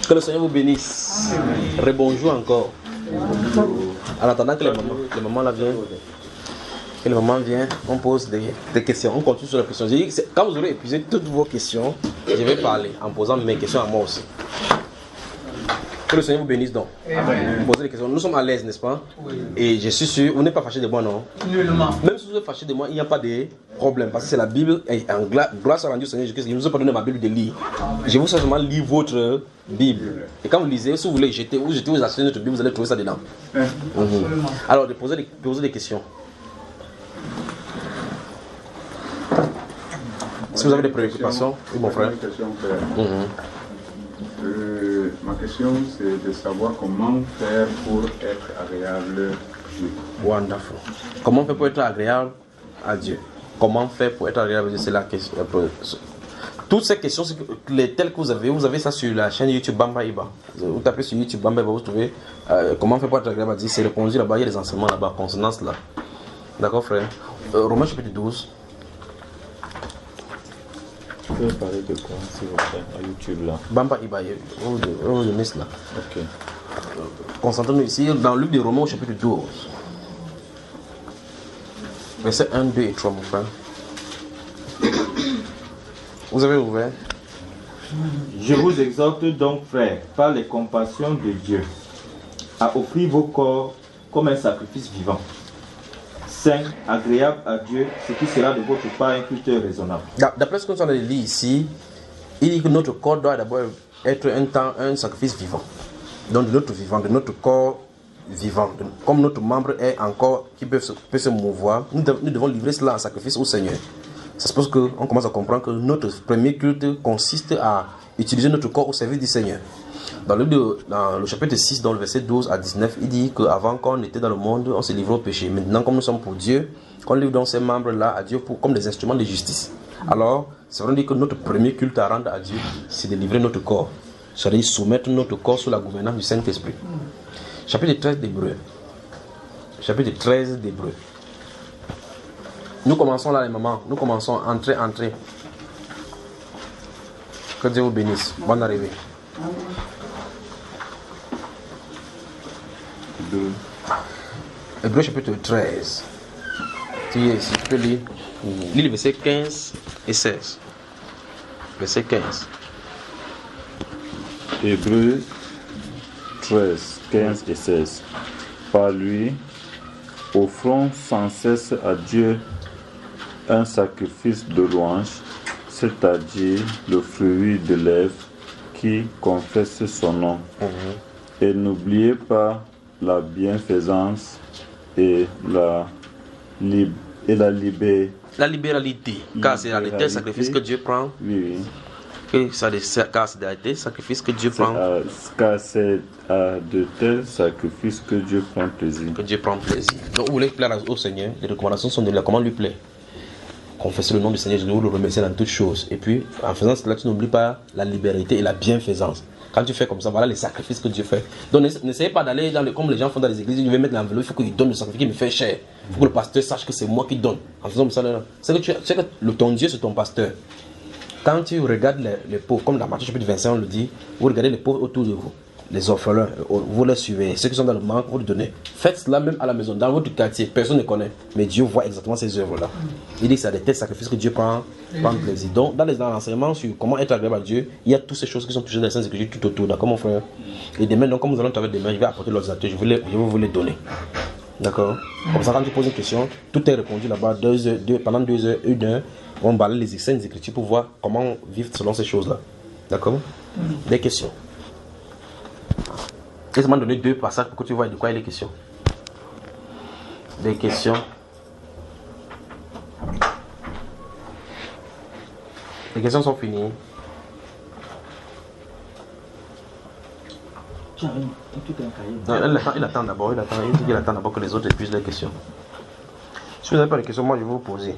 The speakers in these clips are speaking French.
Que le Seigneur vous bénisse. Rebonjour encore. En attendant que les mamans là viennent. Que les mamans viennent, on pose des questions. On continue sur les questions. J'ai dit, quand vous aurez épuisé toutes vos questions, je vais parler en posant mes questions à moi aussi. Que le Seigneur vous bénisse donc. Vous posez des questions. Nous sommes à l'aise, n'est-ce pas? Oui. Et je suis sûr, vous n'êtes pas fâché de moi, non? Nullement. Même si vous êtes fâché de moi, il n'y a pas de problème. Parce que c'est la Bible. Et en grâce à rendu au Seigneur Jésus-Christ, il ne nous a pas donné ma Bible de lire. Je vous seulement lire votre Bible. Et quand vous lisez, si vous voulez jeter, vous achetez notre Bible, vous allez trouver ça dedans. Alors, posez des questions. Si vous avez des préoccupations, oui, mon frère. Ma question, c'est de savoir comment faire pour être agréable à Dieu. Wonderful. Comment faire pour être agréable à Dieu? Comment faire pour être agréable à Dieu? C'est la question. Toutes ces questions, telles que vous avez ça sur la chaîne YouTube Bamba Iba. Vous tapez sur YouTube Bamba Iba, vous trouvez comment faire pour être agréable à Dieu. C'est répondu là-bas, il y a des enseignements là-bas, consonance là. D'accord, frère? Romains chapitre 12. Vous pouvez parler de quoi, s'il vous plaît, à YouTube là? Bamba Iba, vous le mettez là. Ok. Concentrons-nous ici dans le livre de Romains au chapitre 12. Versets 1, 2 et 3, mon frère. Vous avez ouvert? Je vous exhorte donc, frères, par les compassions de Dieu, à offrir vos corps comme un sacrifice vivant, saint, agréable à Dieu, ce qui sera de votre part un culte raisonnable. D'après ce que nous sommes en train de lire ici, il dit que notre corps doit d'abord être un sacrifice vivant. Donc de notre corps vivant, comme notre membre est encore qui peut se mouvoir, nous devons livrer cela en sacrifice au Seigneur. Ça se passe qu'on commence à comprendre que notre premier culte consiste à utiliser notre corps au service du Seigneur. Dans le chapitre 6, dans le verset 12 à 19, il dit qu'avant qu'on était dans le monde, on se livrait au péché. Maintenant, comme nous sommes pour Dieu, qu'on livre donc ces membres-là à Dieu comme des instruments de justice. Alors, c'est vrai que notre premier culte à rendre à Dieu, c'est de livrer notre corps. C'est-à-dire soumettre notre corps sous la gouvernance du Saint-Esprit. Chapitre 13 d'Hébreux. Chapitre 13 d'Hébreux. Nous commençons là, les mamans. Nous commençons. Entrez. Que Dieu vous bénisse. Bonne arrivée. Hébreux chapitre 13. Si tu peux lire. Lis les versets 15 et 16. Verset 15. Hébreux 13, 15 et 16. Par lui, offrons sans cesse à Dieu un sacrifice de louange, c'est-à-dire le fruit de lèvres qui confesse son nom. Et n'oubliez pas la bienfaisance et la libéralité. Car c'est de tels sacrifices que Dieu prend. Oui. Car c'est de sacrifices que Dieu prend. Car c'est à de tels sacrifices que Dieu prend plaisir. Que Dieu prend plaisir. Donc vous voulez plaire au Seigneur. Les recommandations sont de là. Comment lui plaire? Confesser le nom du Seigneur, je vous le remercier dans toutes choses. Et puis, en faisant cela, tu n'oublies pas la liberté et la bienfaisance. Quand tu fais comme ça, voilà les sacrifices que Dieu fait. Donc, n'essayez pas d'aller comme les gens font dans les églises. Je vais mettre l'enveloppe, il faut qu'il donne le sacrifice qui me fait cher. Il faut que le pasteur sache que c'est moi qui donne. En faisant ça, c'est que ton Dieu, c'est ton pasteur. Quand tu regardes les pauvres, comme dans Matthieu chapitre 25, on le dit, vous regardez les pauvres autour de vous, les orphelins, vous les suivez, ceux qui sont dans le manque, vous les donnez. Faites cela même à la maison, dans votre quartier, personne ne connaît, mais Dieu voit exactement ces œuvres-là. Il dit que c'est des tels sacrifices que Dieu prend plaisir. Donc, dans l'enseignement sur comment être agréable à Dieu, il y a toutes ces choses qui sont touchées dans les Saintes Écritures tout autour, d'accord mon frère? Et demain, donc, comme nous allons travailler demain, je vais apporter l'ordinateur, je vais vous les donner. D'accord? Comme ça, quand tu poses une question, tout est répondu là-bas, pendant 2 heures, 1 heure, on balaye les Saintes Écritures pour voir comment vivre selon ces choses-là. D'accord? Des questions. Laisse-moi donner 2 passages pour que tu vois de quoi il est question. Des questions. Les questions sont finies. Non, il attend d'abord. Il attend d'abord que les autres épuisent leurs questions. Si vous n'avez pas de questions, moi je vais vous poser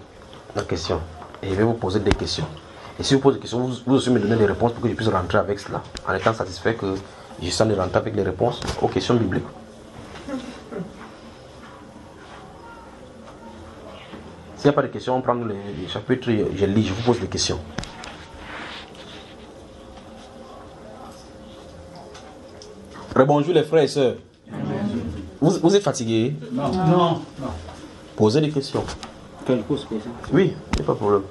la question. Et je vais vous poser des questions. Et si vous posez des questions, vous aussi me donnez des réponses pour que je puisse rentrer avec cela. En étant satisfait que je sens de rentrer avec les réponses aux questions bibliques. S'il n'y a pas de questions, on prend les chapitres, je lis, je vous pose des questions. Rebonjour les frères et sœurs. Vous êtes fatigués? Non. Non. Posez des questions. Quelle cause poser? Oui, il n'y a pas de problème.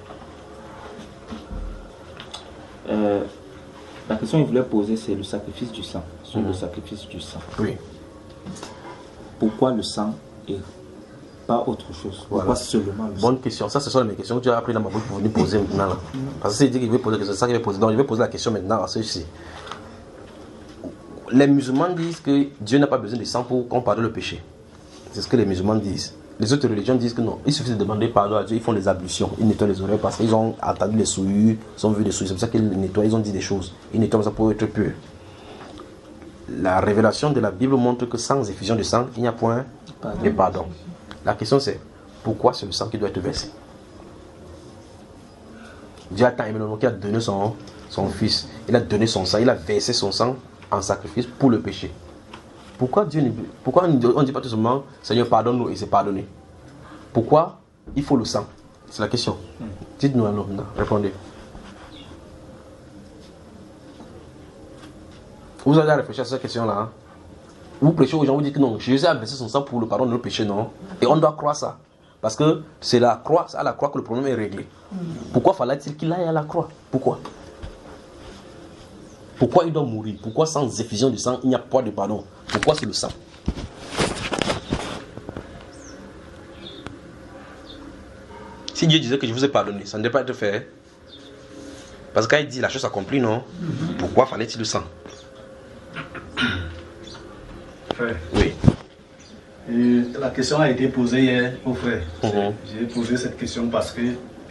La question qu'il voulait poser, c'est le sacrifice du sang. Sur le sacrifice du sang. Oui. Pourquoi le sang et pas autre chose? Pourquoi Voilà. seulement le sang? Bonne question. Ça, ce sont mes questions que tu as appris dans ma bouche pour venir poser maintenant. Là. Parce que c'est dit qu'il veut poser la question, c'est ça qu'il veut poser. Donc, je vais poser la question maintenant à ceux-ci. Les musulmans disent que Dieu n'a pas besoin de sang pour comparer le péché. C'est ce que les musulmans disent. Les autres religions disent que non. Il suffit de demander pardon à Dieu, ils font des ablutions. Ils nettoient les oreilles parce qu'ils ont entendu les souillures, ils ont vu les souillures. C'est pour ça qu'ils nettoient, ils ont dit des choses. Ils nettoient ça pour être pur. La révélation de la Bible montre que sans effusion de sang, il n'y a point de pardon. La question c'est, pourquoi c'est le sang qui doit être versé? Dieu a tant aimé le monde qu'il a donné son fils. Il a donné son sang, il a versé son sang en sacrifice pour le péché. Pourquoi on ne dit pas tout simplement Seigneur pardonne-nous et c'est pardonné? Pourquoi il faut le sang? C'est la question. Dites-nous alors, répondez. Vous allez réfléchir à cette question-là. Hein? Vous prêchez aux gens, vous dites que non, Jésus a versé son sang pour le pardon de nos péchés, non? Et on doit croire ça. Parce que c'est à la croix que le problème est réglé. Pourquoi fallait-il qu'il aille à la croix? Pourquoi? Pourquoi il doit mourir? Pourquoi sans effusion de sang, il n'y a pas de pardon? Pourquoi c'est le sang? Si Dieu disait que je vous ai pardonné, ça ne devait pas être fait. Parce que quand il dit la chose accomplie, non? Pourquoi fallait-il le sang? Frère. Oui. Et la question a été posée hier au frère. Mhm. J'ai posé cette question parce que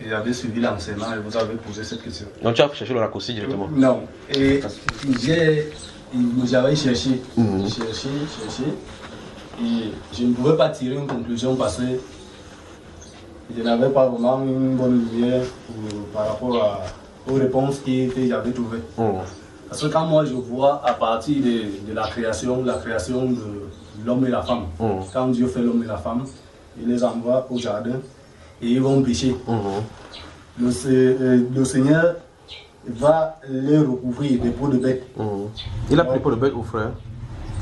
j'avais suivi l'enseignement et vous avez posé cette question. Donc tu as cherché le raccourci directement? Non. Et j'avais cherché. Mhm. Cherché. Et je ne pouvais pas tirer une conclusion parce que je n'avais pas vraiment une bonne lumière par rapport aux réponses que j'avais trouvées. Mhm. Parce que quand moi je vois à partir de la création de l'homme et la femme, quand Dieu fait l'homme et la femme, il les envoie au jardin et ils vont pécher. Le Seigneur va les recouvrir des peaux de bête. Il a pris les peaux de bête au frère.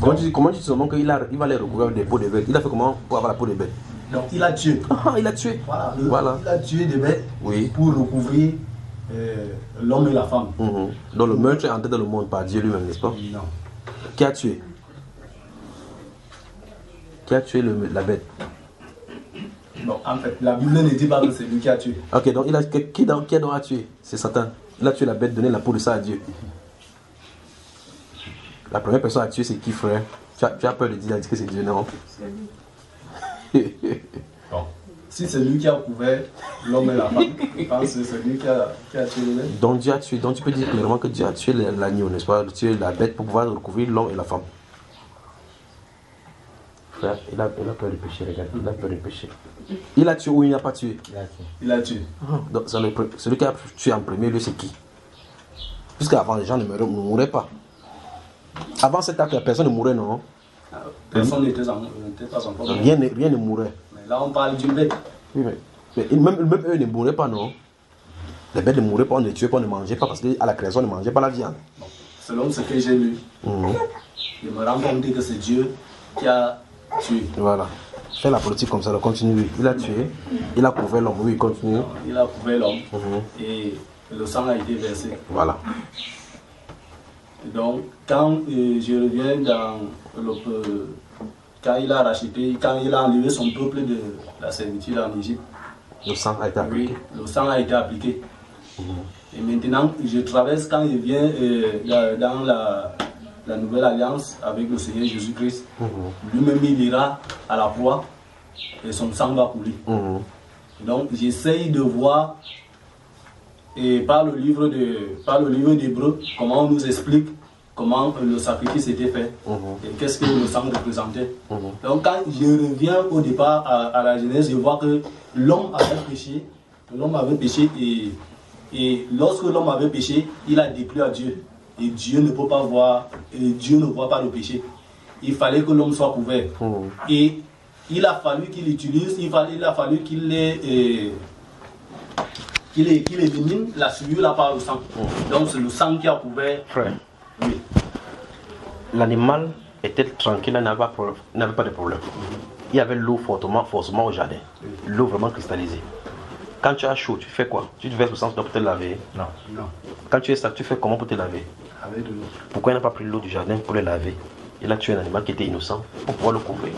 Comment tu dis seulement qu'il va les recouvrir avec des peaux de bête? Il a fait comment pour avoir la peau de bête? Donc il a tué. Ah, il a tué. Voilà. Il a tué des bêtes pour recouvrir l'homme et la femme. Donc le meurtre est entré dans le monde par Dieu lui-même, n'est-ce pas? Non. Qui a tué? Qui a tué la bête? Bon, en fait, la Bible ne dit pas que c'est lui qui a tué. Ok, donc qui donc a tué? C'est Satan. Il a tué la bête, donné la peau de ça à Dieu. La première personne à tuer, c'est qui, frère? Tu as peur de dire que c'est Dieu, non? Bon. Si c'est lui qui a couvert l'homme et la femme, je pense que c'est lui qui a tué le bête. Donc Dieu a tué. Donc tu peux dire clairement que Dieu a tué l'agneau, n'est-ce pas? Tué la bête pour pouvoir recouvrir l'homme et la femme. Frère, il a peur de pécher, regarde. Il a peur de pécher. Il a tué ou il n'a pas tué? Il a tué. Donc celui qui a tué en premier lieu, c'est qui? Puisqu'avant, les gens ne mouraient pas. Avant cet acte, personne ne mourait, non? Personne n'était pas encore mort. Rien ne mourait. Mais là, on parle d'une bête. Oui, mais même eux ne mouraient pas, non? Les bêtes ne mouraient pas, on ne tuait pas, on ne mangeait pas, parce qu'à la création, on ne mangeait pas la viande. Bon. Selon ce que j'ai lu, je me rends compte que c'est Dieu qui a tué. Voilà. Fais la politique comme ça, continue. Il a tué, il a couvert l'homme, oui, continue. Il a couvert l'homme et le sang a été versé. Voilà. Donc, quand je reviens dans quand il a racheté, quand il a enlevé son peuple de la servitude en Égypte, le sang a été appliqué. Oui, le sang a été appliqué. Et maintenant, je traverse quand je viens dans la nouvelle alliance avec le Seigneur Jésus-Christ. Lui-même, il ira à la croix et son sang va couler. Donc, j'essaye de voir et par le livre d'Hébreux, comment on nous explique comment le sacrifice était fait et qu'est-ce que le sang représentait. Donc quand je reviens au départ à la Genèse, je vois que l'homme avait péché et lorsque l'homme avait péché, il a déplu à Dieu. Et Dieu ne peut pas voir, et Dieu ne voit pas le péché. Il fallait que l'homme soit couvert. Et il a fallu qu'il utilise, il a fallu qu'il élimine la souillure là par le sang. Donc c'est le sang qui a couvert. Frère. Oui. l'animal était tranquille, il n'avait pas de problème. Il y avait l'eau forcément au jardin. L'eau vraiment cristallisée. Quand tu as chaud, tu fais quoi? Tu te verses au sang pour te laver? Non. Quand tu es sale, tu fais comment pour te laver? Avec de l'eau. Pourquoi il n'a pas pris l'eau du jardin pour le laver? Il a tué un animal qui était innocent pour pouvoir le couvrir.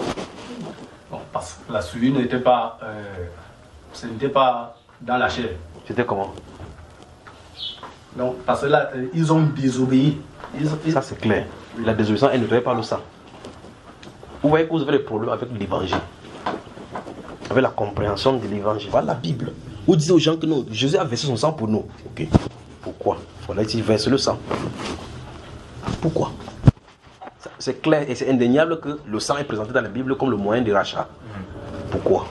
Bon, parce que la souillure n'était pas, ce n'était pas dans la chair. C'était comment? Donc, parce que là, ils ont désobéi. Ça c'est clair. La désobéissance, elle ne devait pas le sang. Vous voyez que vous avez des problèmes avec l'évangile. Avec la compréhension de l'évangile. Voilà la Bible. Vous disiez aux gens que non, Jésus a versé son sang pour nous. Ok. Pourquoi? Voilà, il verse le sang. Pourquoi? C'est clair et c'est indéniable que le sang est présenté dans la Bible comme le moyen de rachat. Pourquoi?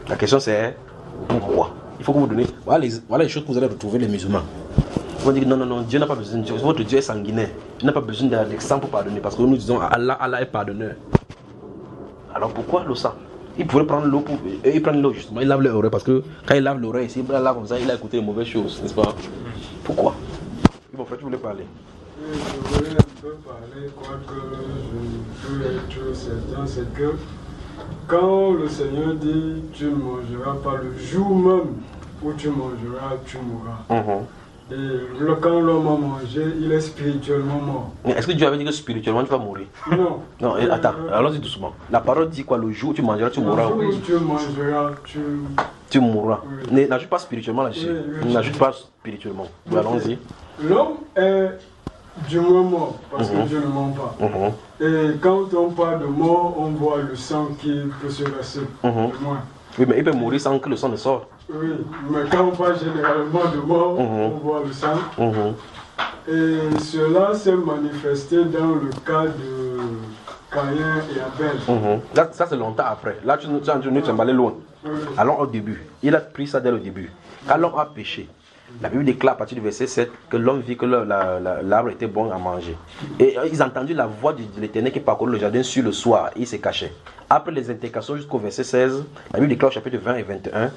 La question c'est pourquoi? Il faut que vous donniez. Voilà les choses que vous allez retrouver les musulmans. Ils vont dire non, Dieu n'a pas besoin de Dieu. Votre Dieu est sanguinaire. Il n'a pas besoin de sang pour pardonner. Parce que nous disons Allah est pardonneur. Alors pourquoi le sang? Il pourrait prendre l'eau pour. Il prend l'eau justement, il lave l'oreille parce que quand il lave l'oreille, s'il lave comme ça, il a écouté les mauvaises choses, n'est-ce pas? Pourquoi? Bon frère, tu voulais parler? Je voulais un peu parler, quoique je peux être certain, c'est que quand le Seigneur dit tu ne mangeras pas le jour même où tu mangeras, tu mourras. Et quand l'homme a mangé, il est spirituellement mort. Mais est-ce que Dieu avait dit que spirituellement tu vas mourir? Non. Non, attends, allons-y doucement. La parole dit quoi? Le jour où tu mangeras, tu mourras. Le jour où tu mangeras, tu mourras. Oui. N'ajoute pas spirituellement là-dessus. Oui. N'ajoute pas spirituellement. Oui, allons-y. L'homme est du moins mort, parce que Dieu ne ment pas. Et quand on parle de mort, on voit le sang qui peut se verser. Moins. Oui, mais il peut mourir sans que le sang ne sorte. Oui, mais quand on parle généralement de mort, on voit le sang. Et cela s'est manifesté dans le cas de Caïn et Abel. Là, ça c'est longtemps après. Là, tu nous t'emballes loin. Allons au début. Il a pris ça dès le début. Quand l'homme a péché, la Bible déclare à partir du verset 7 que l'homme vit que l'arbre était bon à manger. Et ils ont entendu la voix de l'Éternel qui parcourait le jardin sur le soir. Il se cachait. Après les intercations jusqu'au verset 16, la Bible déclare au chapitre 20 et 21,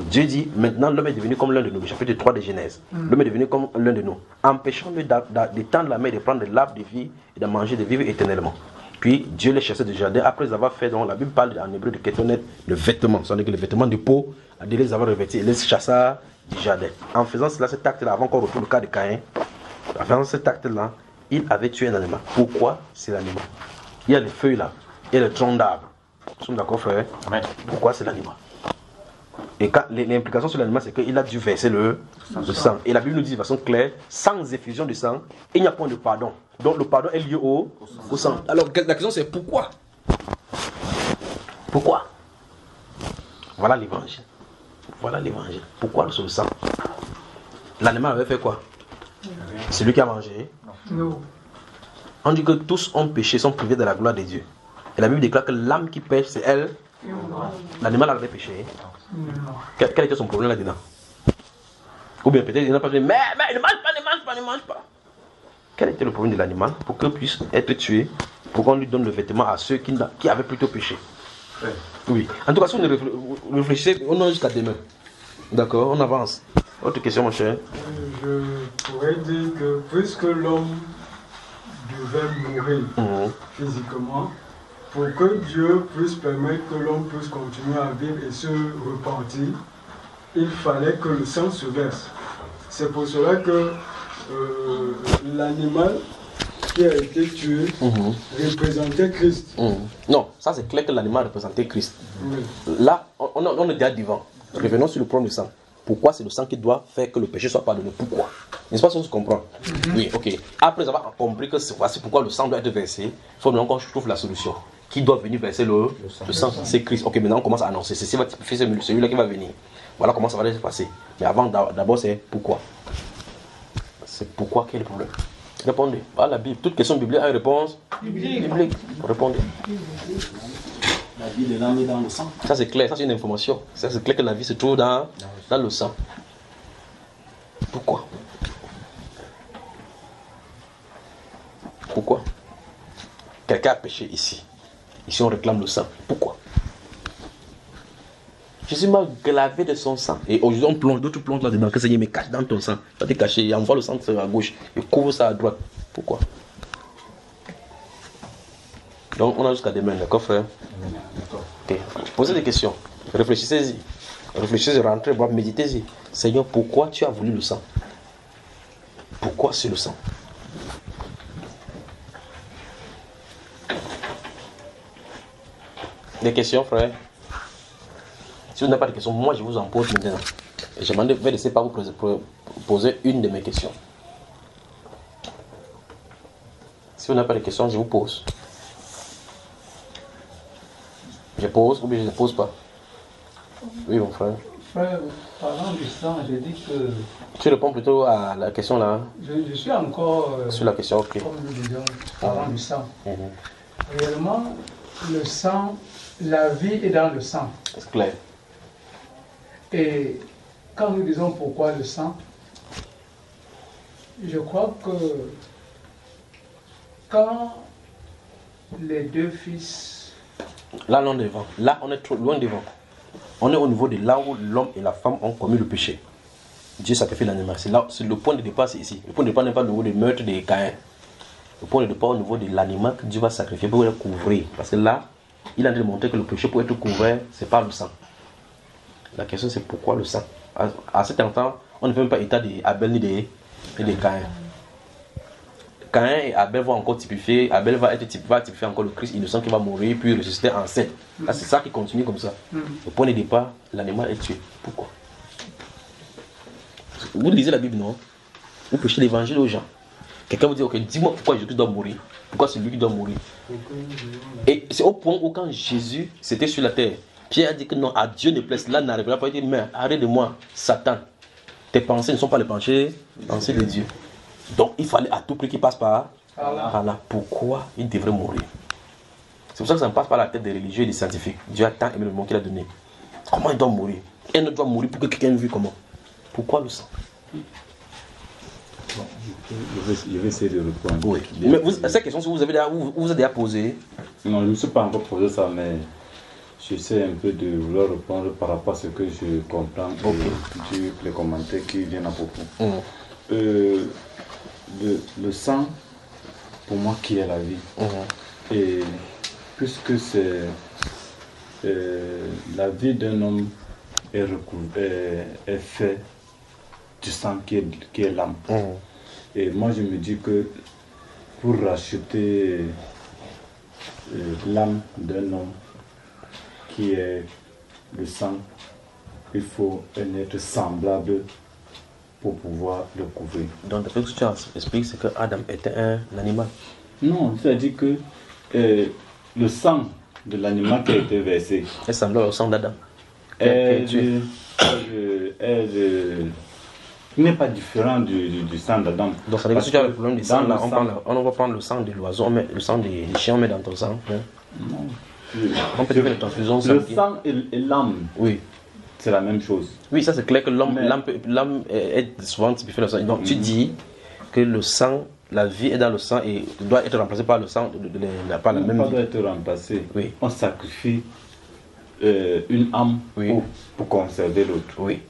Dieu dit, maintenant l'homme est devenu comme l'un de nous. Chapitre 3 de Genèse. L'homme est devenu comme l'un de nous. Empêchant-le d'étendre la main et de prendre de l'arbre de vie et de manger, de vivre éternellement. Puis Dieu les chassait du jardin après avoir fait, donc la Bible parle en hébreu de kétonet, le vêtement, c'est-à-dire que le vêtement de peau, à dire les avoir revêtis, et les chassa du jardin. En faisant cela, cet acte-là, avant qu'on retrouve le cas de Caïn, en faisant cet acte-là, il avait tué un animal. Pourquoi c'est l'animal? Il y a les feuilles là, il y a le tronc d'arbre. Nous sommes d'accord, frère? Pourquoi c'est l'animal? Et l'implication sur l'animal, c'est qu'il a dû verser le sang. Et la Bible nous dit de façon claire, sans effusion de sang, il n'y a point de pardon. Donc le pardon est lié au sang. Alors la question c'est pourquoi? Pourquoi? Voilà l'évangile. Voilà l'évangile. Pourquoi le sang? L'animal avait fait quoi? C'est lui qui a mangé? Non. On dit que tous ont péché, sont privés de la gloire de Dieu. Et la Bible déclare que l'âme qui pêche, c'est elle. L'animal avait péché. Quel était son problème là-dedans? Ou bien peut-être il n'a pas dit, mais ne mange pas. Quel était le problème de l'animal pour qu'il puisse être tué, pour qu'on lui donne le vêtement à ceux qui avaient plutôt péché? Oui. En tout cas, si on réfléchissez, on a jusqu'à demain. D'accord, on avance. Autre question, mon cher? Je pourrais dire que puisque l'homme devait mourir physiquement, pour que Dieu puisse permettre que l'homme puisse continuer à vivre et se repentir, il fallait que le sang se verse. C'est pour cela que l'animal qui a été tué représentait Christ. Non, ça c'est clair que l'animal représentait Christ. Oui. Là, on est déjà devant. Revenons sur le problème du sang. Pourquoi c'est le sang qui doit faire que le péché soit pardonné? Pourquoi? N'est-ce pas si on se comprend? Oui, ok. Après avoir compris que voici pourquoi le sang doit être versé, il faut maintenant qu'on trouve la solution. Qui doit venir verser le sang? C'est Christ. Ok, maintenant on commence à annoncer. C'est celui-là qui va venir. Voilà comment ça va se passer. Mais avant, d'abord, c'est pourquoi. C'est pourquoi quel est le problème? Répondez. Voilà la Bible. Toute question biblique a une réponse biblique. Répondez. La vie de l'âme est dans le sang. Ça c'est clair, ça c'est une information. Ça c'est clair que la vie se trouve dans le sang. Pourquoi? Pourquoi? Quelqu'un a péché ici. Ici on réclame le sang. Pourquoi? Jésus m'a lavé de son sang. Et aujourd'hui on plonge, d'autres plongent là-dedans. Que Seigneur me cache dans ton sang. Tu vas te cacher, il envoie le sang à gauche et couvre ça à droite. Pourquoi? Donc on a jusqu'à demain, d'accord frère? Ok. Posez des questions. Réfléchissez-y. Réfléchissez, rentrez, méditez-y. Seigneur, pourquoi tu as voulu le sang? Pourquoi c'est le sang? Des questions, frère? Si vous n'avez pas de questions, moi je vous en pose maintenant. Et je ne vais laisser pas vous poser une de mes questions. Si vous n'avez pas de questions, je vous pose. Je pose ou bien je ne pose pas? Oui, mon frère. Frère, parlant du sang, je dis que... Tu réponds plutôt à la question là. Je suis encore... sur la question, ok. Comme nous disons, parlant du sang. Réellement, le sang, la vie est dans le sang. C'est clair. Et quand nous disons pourquoi le sang, je crois que quand les deux fils... Là, on est devant. Là, on est trop loin devant. On est au niveau de là où l'homme et la femme ont commis le péché. Dieu sacrifie l'animal. C'est le point de départ, c'est ici. Le point de départ n'est pas au niveau du meurtre de Caïn. Le point de départ au niveau de l'animal que Dieu va sacrifier pour le couvrir. Parce que là, il a démontré que le péché pour être couvert, c'est pas le sang. La question c'est pourquoi le sang. À cet instant, on ne fait même pas état d'Abel ni de Caïn. Caïn et Abel vont encore typifier. Abel va typifier encore le Christ innocent qui va mourir puis ressusciter en scène. Là, c'est ça qui continue comme ça. Le point de départ, l'animal est tué. Pourquoi? Vous lisez la Bible, non? Vous prêchez l'évangile aux gens. Quelqu'un vous dit, ok, dis-moi pourquoi Jésus doit mourir. Pourquoi c'est lui qui doit mourir? Et c'est au point où quand Jésus c'était sur la terre, Pierre a dit que non, à Dieu ne plaise. Là, n'arrivera pas. Il dit, mais arrête de moi, Satan. Tes pensées ne sont pas les pensées de Dieu. Donc il fallait à tout prix qu'il passe par là. Pourquoi il devrait mourir? C'est pour ça que ça ne passe pas la tête des religieux et des scientifiques. Dieu a tant aimé le monde qu'il a donné. Comment il doit mourir? Il ne doit mourir pour que quelqu'un vive comment? Pourquoi le sang? Bon, je vais essayer de répondre. Oui. Mais cette question, si vous avez déjà posé. Non, je ne me suis pas encore posé ça, mais j'essaie un peu de vouloir répondre par rapport à ce que je comprends de les commentaires qui viennent à propos. Le sang, pour moi, qui est la vie. Et puisque c'est la vie d'un homme est fait du sang qui est l'âme. Et moi, je me dis que pour racheter l'âme d'un homme qui est le sang, il faut un être semblable pour pouvoir le couvrir. Donc, d'après ce que tu expliques, c'est que Adam était un animal. Non, c'est-à-dire que le sang de l'animal qui a été versé est semblable au sang d'Adam. N'est pas différent du sang d'Adam. Donc, ça veut dire que si tu as le problème du sang, là, on va prendre le sang de l'oiseau, le sang des chiens, on met dans ton sang. Hein? Non. On peut faire une transfusion. Le sang et l'âme. Oui. C'est la même chose. Oui, ça c'est clair que l'âme est souvent typifiée dans le sang. Donc tu dis que le sang, la vie est dans le sang et doit être remplacée par le sang, par la même vie. Doit être remplacé. Oui. On sacrifie une âme pour conserver l'autre. Oui.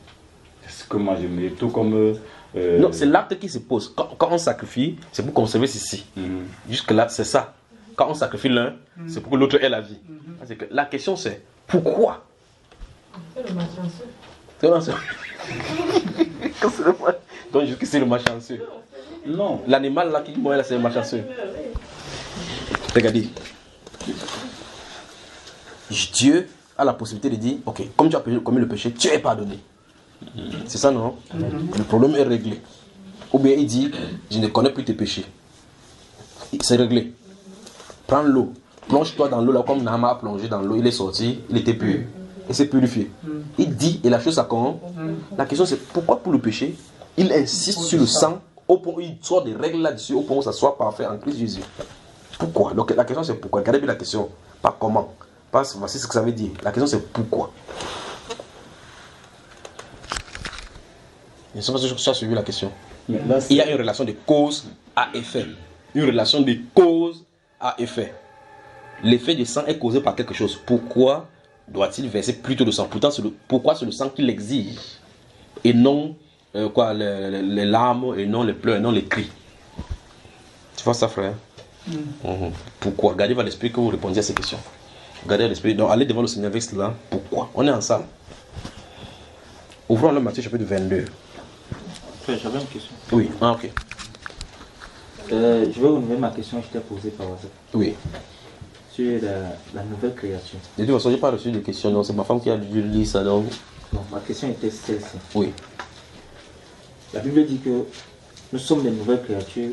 C'est ce que moi je me dis. Tout comme... Non, c'est l'acte qui se pose. Quand on sacrifie, c'est pour conserver ceci. Jusque-là, c'est ça. Quand on sacrifie l'un, c'est pour que l'autre ait la vie. La question c'est, pourquoi? C'est le malchanceux. C'est le malchanceux. Donc jusqu'ici c'est le malchanceux. Non. L'animal là qui meurt là c'est le malchanceux. Regardez. Dieu a la possibilité de dire, ok, comme tu as commis le péché, tu es pardonné. C'est ça non? Le problème est réglé. Ou bien il dit, je ne connais plus tes péchés. C'est réglé. Prends l'eau. Plonge-toi dans l'eau là comme Nahama a plongé dans l'eau. Il est sorti, il était pur. Et c'est purifié. Il dit, et la chose ça compte. La question c'est pourquoi pour le péché, il insiste sur le sang au point où il sort des règles là-dessus, au point où ça soit parfait en Christ Jésus. Pourquoi? Donc la question c'est pourquoi. Regardez bien la question. Pas comment. Pas voici ce que ça veut dire. La question c'est pourquoi. Je ne sais pas si tu as suivi la question. Là, il y a une relation de cause à effet. Une relation de cause à effet. L'effet du sang est causé par quelque chose. Pourquoi doit-il verser plutôt de sang? Pourtant, pourquoi c'est le sang qui l'exige? Et non les larmes, et non les pleurs, et non les cris. Tu vois ça, frère? Pourquoi? Gardez votre esprit que vous répondiez à ces questions. Gardez l'esprit. Donc allez devant le Seigneur avec cela. Pourquoi? On est ensemble. Ouvrons le Matthieu chapitre 22. Frère, j'avais une question. Oui, ok. Je vais renouveler ma question que je t'ai posée par WhatsApp. Oui. Sur la nouvelle créature. De toute façon, je n'ai pas reçu de questions. Non, c'est ma femme qui a dû lire ça. Donc... Non, ma question était celle-ci. Oui. La Bible dit que nous sommes des nouvelles créatures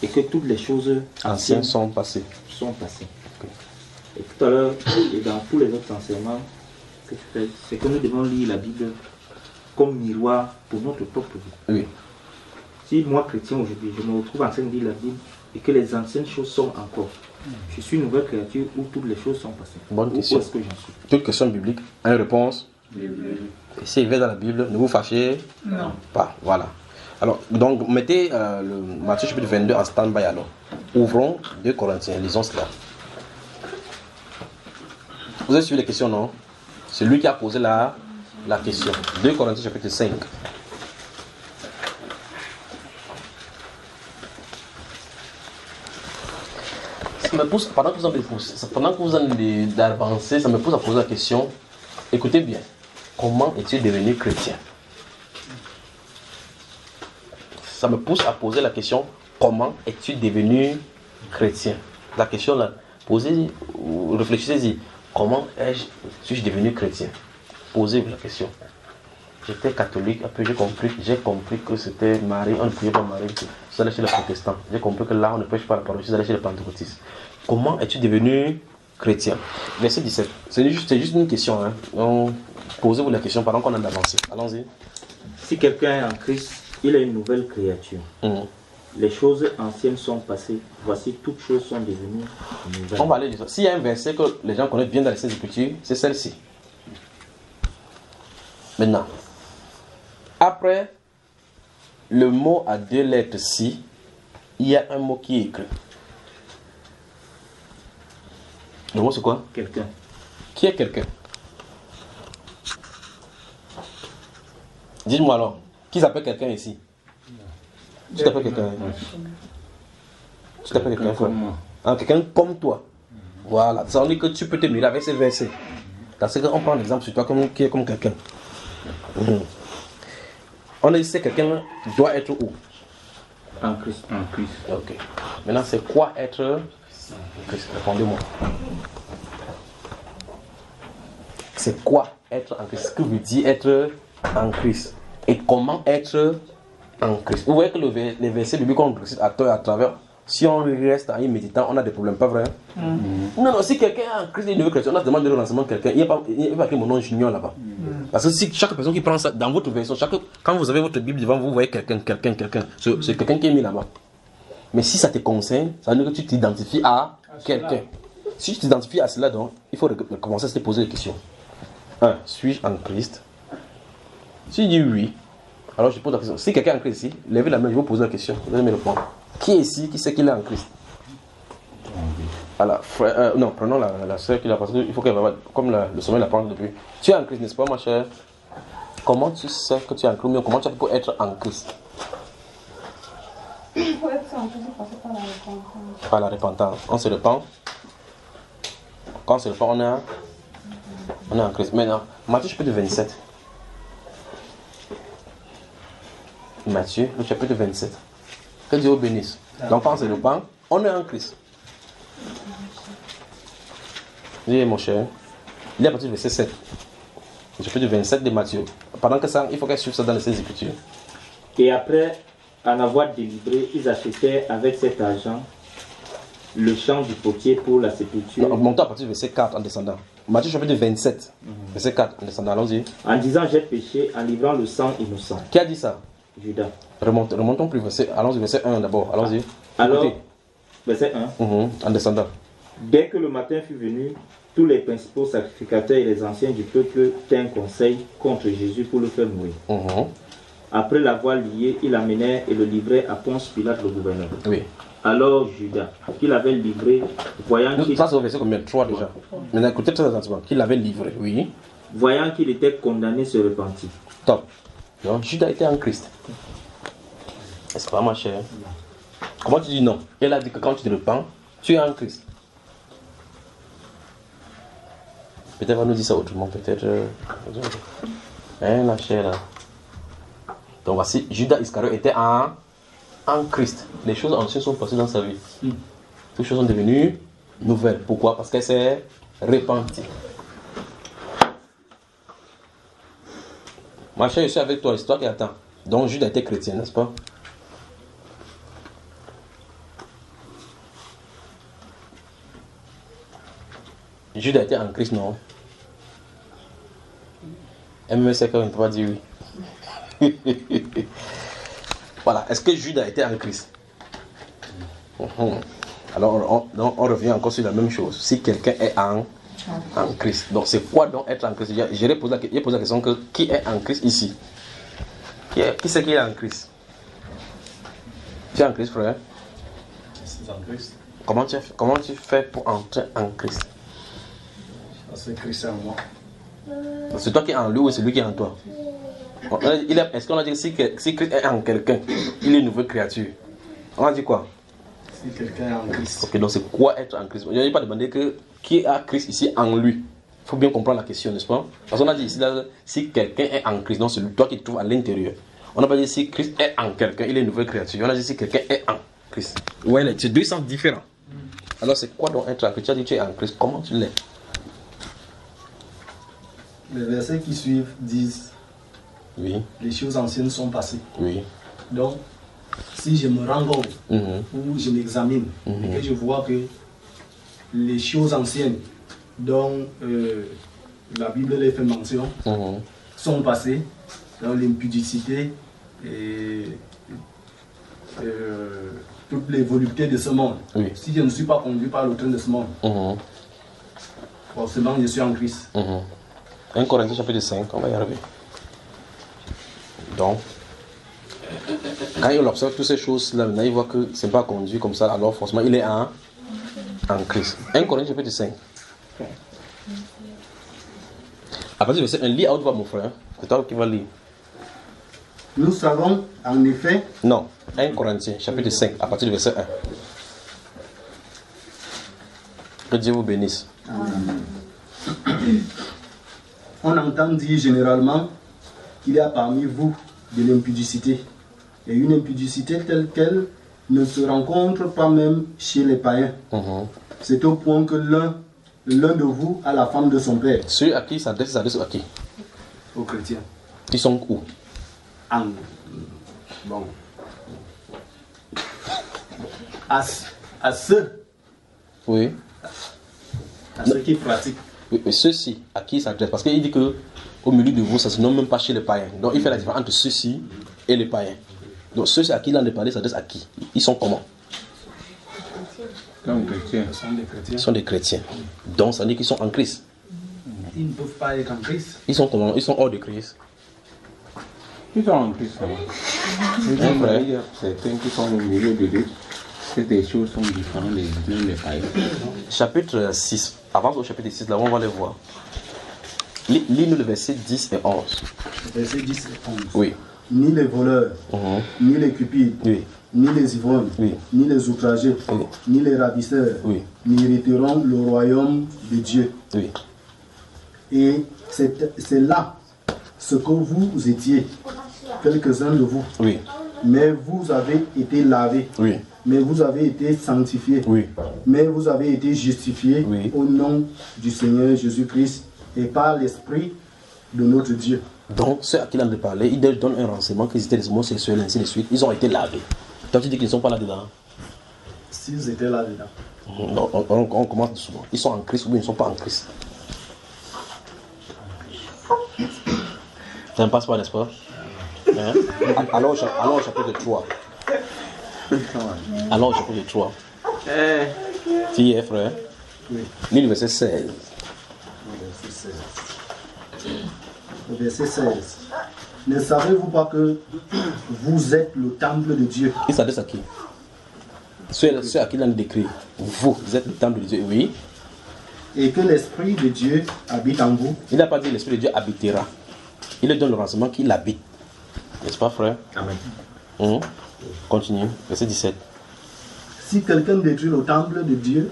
et que toutes les choses anciennes sont passées. Okay. Et tout à l'heure, et dans tous les autres enseignements que tu fais, c'est que nous devons lire la Bible comme miroir pour notre propre vie. Oui. Si moi, chrétien, aujourd'hui, je me retrouve en train de lire la Bible et que les anciennes choses sont encore, je suis une nouvelle créature où toutes les choses sont passées. Bonne question. Où est-ce que j'en suis? Toute question biblique a une réponse. Et si il va dans la Bible, ne vous fâchez pas. Voilà. Alors, donc, mettez le Matthieu chapitre 22 en stand-by alors. Ouvrons 2 Corinthiens, lisons cela. Vous avez suivi les questions, non? C'est lui qui a posé la question. 2 Corinthiens chapitre 5. Ça me pousse, pendant que vous allez d'avancer, ça me pousse à poser la question. Écoutez bien, comment es-tu devenu chrétien? Ça me pousse à poser la question, comment es-tu devenu chrétien? La question là, posez, réfléchissez-y, comment suis-je devenu chrétien? Posez-vous la question. J'étais catholique, après j'ai compris que c'était Marie, on ne priait pas Marie, je suis allé chez les protestants. J'ai compris que là on ne prêche pas la parole, je suis allé chez les pentecôtistes. Comment es-tu devenu chrétien? Verset 17. C'est juste une question. Hein. Posez-vous la question pendant qu'on a avancé. Allons-y. Si quelqu'un est en Christ, il est une nouvelle créature. Les choses anciennes sont passées. Voici, toutes choses sont devenues nouvelles. On va aller dire ça. S'il y a un verset que les gens connaissent bien dans les Saintes Écritures, c'est celle-ci. Maintenant, après le mot à 2 lettres ci, il y a un mot qui est écrit. Le mot c'est quoi? Quelqu'un. Qui est quelqu'un? Dites-moi alors, qui s'appelle quelqu'un ici? Tu t'appelles quelqu'un? Tu t'appelles quelqu'un comme moi. Quelqu'un comme toi. Voilà, ça veut dire que tu peux te mirer avec ces versets. Parce qu'on prend l'exemple sur toi qui est comme quelqu'un. On a dit que quelqu'un doit être où? En Christ. En Christ. Ok. Maintenant, c'est quoi être en Christ? Répondez-moi. C'est quoi être en Christ? Ce que veut dire être en Christ? Et comment être en Christ? Vous voyez que les versets bibliques qu'on récite à travers, si on reste en y méditant, on a des problèmes, pas vrai? Non, si quelqu'un est en Christ, il ne veut on a demandé le renseignement de quelqu'un, il n'y a pas écrit mon nom junior là-bas. Parce que si chaque personne qui prend ça, dans votre version, quand vous avez votre Bible devant vous, vous voyez quelqu'un. C'est quelqu'un qui est mis là-bas. Mais si ça te concerne, ça veut dire que tu t'identifies à quelqu'un. Si tu t'identifies à cela, donc, il faut commencer à se poser des questions. 1. Suis-je en Christ? Si je dis oui, alors je pose la question. Si quelqu'un est en Christ ici, levez la main, je vous pose la question. Vous allez me répondre. Qui est ici? Qui sait qu'il est en Christ? Voilà, frère, non, prenons la soeur qui l'a, parce qu'il faut qu'elle va, comme le sommeil l'apprend depuis. Tu es en Christ, n'est-ce pas, ma chère? Comment tu sais que tu es en Christ? Comment tu as pu être en Christ? Il faut être en Christ, passer par la repentance. Par la repentance. On se repent. Quand on se repent, on est en Christ. Maintenant, Matthieu chapitre 27. Matthieu, le chapitre 27. Que Dieu vous bénisse. Donc quand on se repent, on est en Christ. Dis mon cher, il est à partir du verset 7. Le chapitre 27 de Matthieu. Pendant que ça, il faut qu'elle suive ça dans les Saintes Écritures. Et après en avoir délivré, ils achetaient avec cet argent le champ du potier pour la sépulture. Non, montons à partir du verset 4 en descendant. Matthieu chapitre 27, verset 4 en descendant. Allons-y. En disant j'ai péché en livrant le sang innocent. Qui a dit ça? Judas. Remontons plus verset. Allons-y, verset 1 d'abord. Allons-y. Alors, verset 1. En descendant. Dès que le matin fut venu, tous les principaux sacrificateurs et les anciens du peuple tinrent conseil contre Jésus pour le faire mourir. Après l'avoir lié, ils l'amenèrent et le livraient à Ponce Pilate le gouverneur. Oui. Alors Judas, qui l'avait livré, voyant qu'il... Ça c'est au verset combien? 3 déjà. Maintenant écoutez très attentivement. Qui l'avait livré, oui. Voyant qu'il était condamné, se repentit. Top. Donc Judas était en Christ. Est-ce pas ma chère? Comment tu dis non? Elle a dit que quand tu te repens, tu es en Christ. Peut-être va nous dire ça autrement, peut-être. La chair là. Donc voici, Judas Iscariot était en Christ. Les choses anciennes sont passées dans sa vie. Toutes les choses sont devenues nouvelles. Pourquoi? Parce qu'elle s'est repentie. Ma chère, je suis avec toi, c'est toi qui attends. Donc Judas était chrétien, n'est-ce pas? Judas était en Christ, non? MSC, on ne peut pas dire oui. Voilà, est-ce que Judas était en Christ? Alors on revient encore sur la même chose. Si quelqu'un est en Christ, donc c'est quoi donc être en Christ? J'ai posé la question que qui est en Christ ici? Qui c'est qui est en Christ? Tu es en Christ, frère? Je suis en Christ. Comment tu fais pour entrer en Christ? C'est Christ en moi. C'est toi qui es en lui ou c'est lui qui est en toi? Est-ce qu'on a dit que si Christ est en quelqu'un, il est une nouvelle créature? On a dit quoi? Si quelqu'un est en Christ. Ok, donc c'est quoi être en Christ? Je n'ai pas demandé que qui a Christ ici en lui. Il faut bien comprendre la question, n'est-ce pas? Parce qu'on a dit ici, là, si quelqu'un est en Christ, donc c'est toi qui te trouves à l'intérieur. On n'a pas dit si Christ est en quelqu'un, il est une nouvelle créature. On a dit si quelqu'un est en Christ. Ouais, c'est deux sens différents. Alors c'est quoi donc être en Christ? Tu as dit tu es en Christ, comment tu l'es? Les versets qui suivent disent oui. Les choses anciennes sont passées. Oui. Donc, si je me rends compte ou je m'examine et que je vois que les choses anciennes dont la Bible les fait mention sont passées, dans l'impudicité et toutes les voluptés de ce monde. Oui. Si je ne suis pas conduit par le train de ce monde, forcément je suis en Christ. 1 Corinthiens chapitre 5, on va y arriver. Donc, quand il observe toutes ces choses-là, maintenant il voit que ce n'est pas conduit comme ça, alors forcément il est en Christ. 1 Corinthiens chapitre 5. À partir du verset 1, lis à haute voix mon frère. C'est toi qui vas lire. Nous savons en effet... Non, 1 Corinthiens chapitre 5, à partir du verset 1. Que Dieu vous bénisse. On entend dire généralement qu'il y a parmi vous de l'impudicité. Et une impudicité telle qu'elle ne se rencontre pas même chez les païens. C'est au point que l'un de vous a la femme de son père. Ceux à qui il s'adresse à qui? Aux chrétiens. Ils sont où? Bon. À ceux. Oui. À ceux qui pratiquent. Oui, mais ceux-ci, à qui il s'adresse? Parce qu'il dit que au milieu de vous, ça ne se nomme même pas chez les païens. Donc il fait la différence entre ceux-ci et les païens. Donc ceux-ci à qui il a parlé s'adresse à qui? Ils sont comment? Chrétiens. Ils sont des chrétiens. Donc ça veut dire qu'ils sont en Christ. Ils ne peuvent pas être en Christ. Ils sont comment? Ils sont hors de Christ. Ils sont en Christ. Il y a certains qui sont au milieu de Dieu. Que des choses sont différentes les uns des païens. Chapitre 6. Avant au chapitre 6, là on va les voir. Lis-nous le verset 10 et 11. Verset 10 et 11. Oui. Ni les voleurs, ni les cupides, ni les ivrognes, ni les outragés, ni les ravisseurs, n'hériteront le royaume de Dieu. Oui. Et c'est là ce que vous étiez, quelques-uns de vous. Oui. Mais vous avez été lavés. Oui. Mais vous avez été sanctifiés. Oui. Mais vous avez été justifiés au nom du Seigneur Jésus-Christ et par l'Esprit de notre Dieu. Donc, ceux à qui il a parlé, il donne un renseignement qu'ils étaient des homosexuels, ainsi de suite. Ils ont été lavés. Toi, tu dis qu'ils ne sont pas là-dedans. S'ils étaient là-dedans. On commence souvent. Ils sont en Christ ou ils ne sont pas en Christ. Ça ne passe pas, n'est-ce pas? Hein? Allons au chapitre 3. Allons au chapitre 3. Tu y es, frère? Oui. Lis le verset 16. Le verset 16. Ne savez-vous pas que vous êtes le temple de Dieu? Il s'adresse à qui? Ceux à qui il a décrit. Vous êtes le temple de Dieu, oui. Et que l'Esprit de Dieu habite en vous. Il n'a pas dit l'Esprit de Dieu habitera. Il lui donne le renseignement qu'il habite. N'est-ce pas, frère? Amen. Continue. Verset 17. si quelqu'un détruit le temple de Dieu,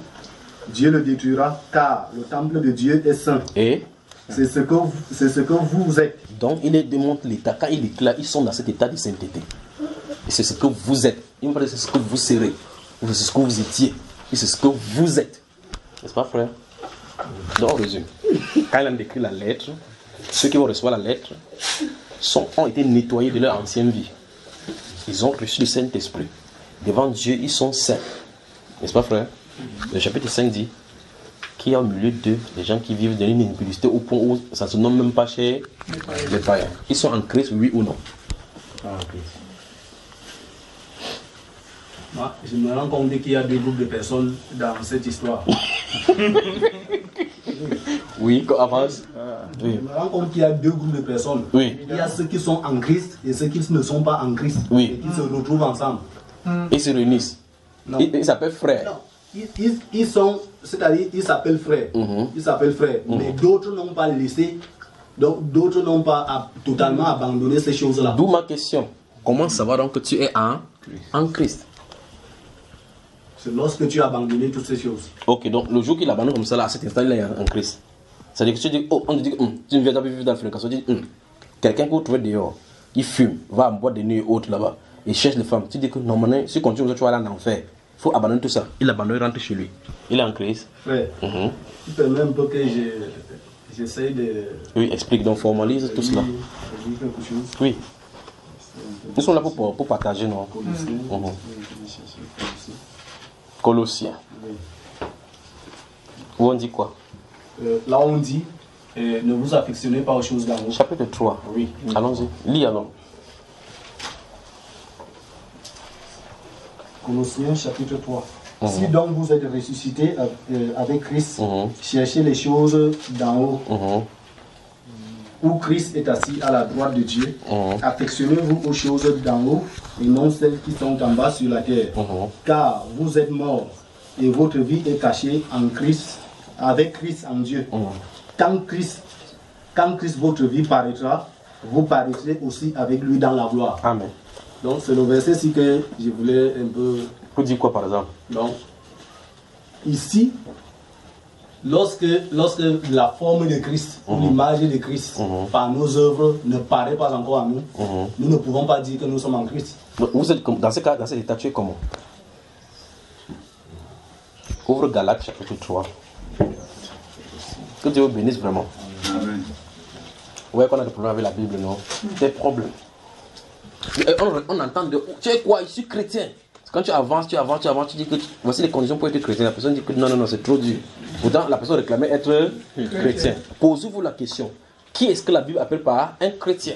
Dieu le détruira, car le temple de Dieu est saint. Et c'est ce que vous êtes. Donc il démontre l'état. Quand il déclare, ils sont dans cet état de sainteté. Et c'est ce que vous êtes. Il me parle de ce que vous serez. C'est ce que vous étiez. Et c'est ce que vous êtes. N'est-ce pas, frère? Donc, on résume. Quand il a décrit la lettre, ceux qui vont recevoir la lettre ont été nettoyés de leur ancienne vie. Ils ont reçu le Saint-Esprit. Devant Dieu, ils sont saints. N'est-ce pas, frère? Le chapitre 5 dit qu'il y a au milieu d'eux des gens qui vivent dans une impudicité au point où ça ne se nomme même pas chez les païens. Ils sont en Christ, oui ou non? Moi, je me rends compte qu'il y a deux groupes de personnes dans cette histoire. Oui, avance. Oui. Je me rends compte qu'il y a deux groupes de personnes. Oui. Il y a ceux qui sont en Christ et ceux qui ne sont pas en Christ. Oui. Et qui se retrouvent ensemble. Ils se réunissent. Ils s'appellent frères. Non. Ils sont, c'est-à-dire, ils s'appellent frères. Ils s'appellent frères. Mais d'autres n'ont pas laissé, donc d'autres n'ont pas totalement abandonné ces choses-là. D'où ma question. Comment savoir donc que tu es en Christ? C'est lorsque tu as abandonné toutes ces choses. Ok, donc le jour qu'il abandonne comme ça, là, à cet instant, il est en Christ. C'est-à-dire que tu dis, oh, on te dit, tu ne viens pas vivre dans la fréquence. Tu dis, quelqu'un que vous trouvez dehors, il fume, va en boîte de nuit et autres là-bas, et cherche les femmes. Tu dis que normalement, si tu continues, tu vas aller en enfer. Il faut abandonner tout ça. Il abandonne, il rentre chez lui. Il est en Christ. Frère, tu permets un peu que j'essaye de... Oui, explique, donc formalise tout cela. Quelque chose. Oui. Nous sommes là pour partager, non? Colossiens. Où on dit quoi? Là on dit, ne vous affectionnez pas aux choses d'en haut. Chapitre 3. Oui. Allons-y. Lis alors. Colossiens chapitre 3. Si donc vous êtes ressuscités avec Christ, cherchez les choses d'en haut, où Christ est assis à la droite de Dieu. Affectionnez-vous aux choses d'en haut et non celles qui sont en bas sur la terre. Car vous êtes morts et votre vie est cachée en Christ, avec Christ en Dieu. Quand Christ votre vie paraîtra, vous paraîtrez aussi avec lui dans la gloire. Amen. Donc c'est le verset-ci que je voulais un peu... Vous dites quoi par exemple? Donc, ici, lorsque la forme de Christ, ou l'image de Christ, par nos œuvres, ne paraît pas encore à nous, nous ne pouvons pas dire que nous sommes en Christ. Donc, vous êtes dans ce cas, dans cet état, tu es comment? Ouvre Galates chapitre 3. Que Dieu vous bénisse vraiment. Amen. Ouais, qu'on a des problèmes avec la Bible, non? Des problèmes. On entend de... Tu es quoi? Je suis chrétien. Quand tu avances, tu dis que voici les conditions pour être chrétien. La personne dit que non, c'est trop dur. Pourtant, la personne réclamait être chrétien. Posez-vous la question. Qui est-ce que la Bible appelle par un chrétien?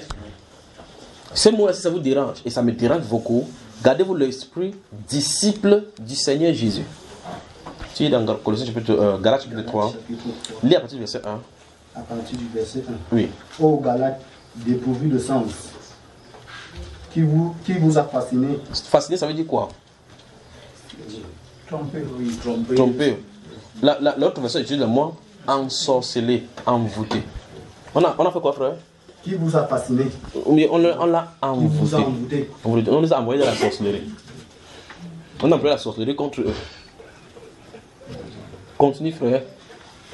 Ce mot-là, si ça vous dérange, et ça me dérange beaucoup, gardez-vous l'esprit disciple du Seigneur Jésus. Tu es dans Colossiens chapitre, Galates chapitre 3. Lis à partir du verset 1. À partir du verset 1. Oui. Ô Galates, dépourvu de sens, qui vous a fasciné. Fasciné, ça veut dire quoi? Tromper. Oui, trompé. Tromper. L'autre verset utilise le mot ensorcelé, envoûté. On a fait quoi, frère? Qui vous a fasciné. Oui, on l'a Qui vous a envoûté. envoûté. On les a envoyés dans la sorcellerie. On a employé la sorcellerie contre eux. Continue, frère.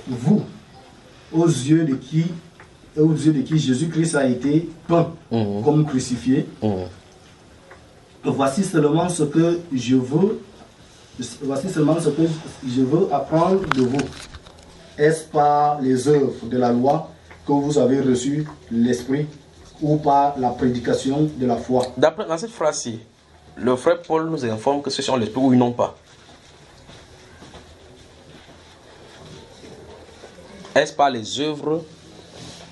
Vous, aux yeux de qui Jésus-Christ a été peint comme crucifié, voici seulement ce que je veux apprendre de vous. Est-ce par les œuvres de la loi que vous avez reçu l'Esprit ou par la prédication de la foi? Dans cette phrase-ci, le frère Paul nous informe que ceux qui ont l'Esprit ou ils n'ont pas. Est-ce par les œuvres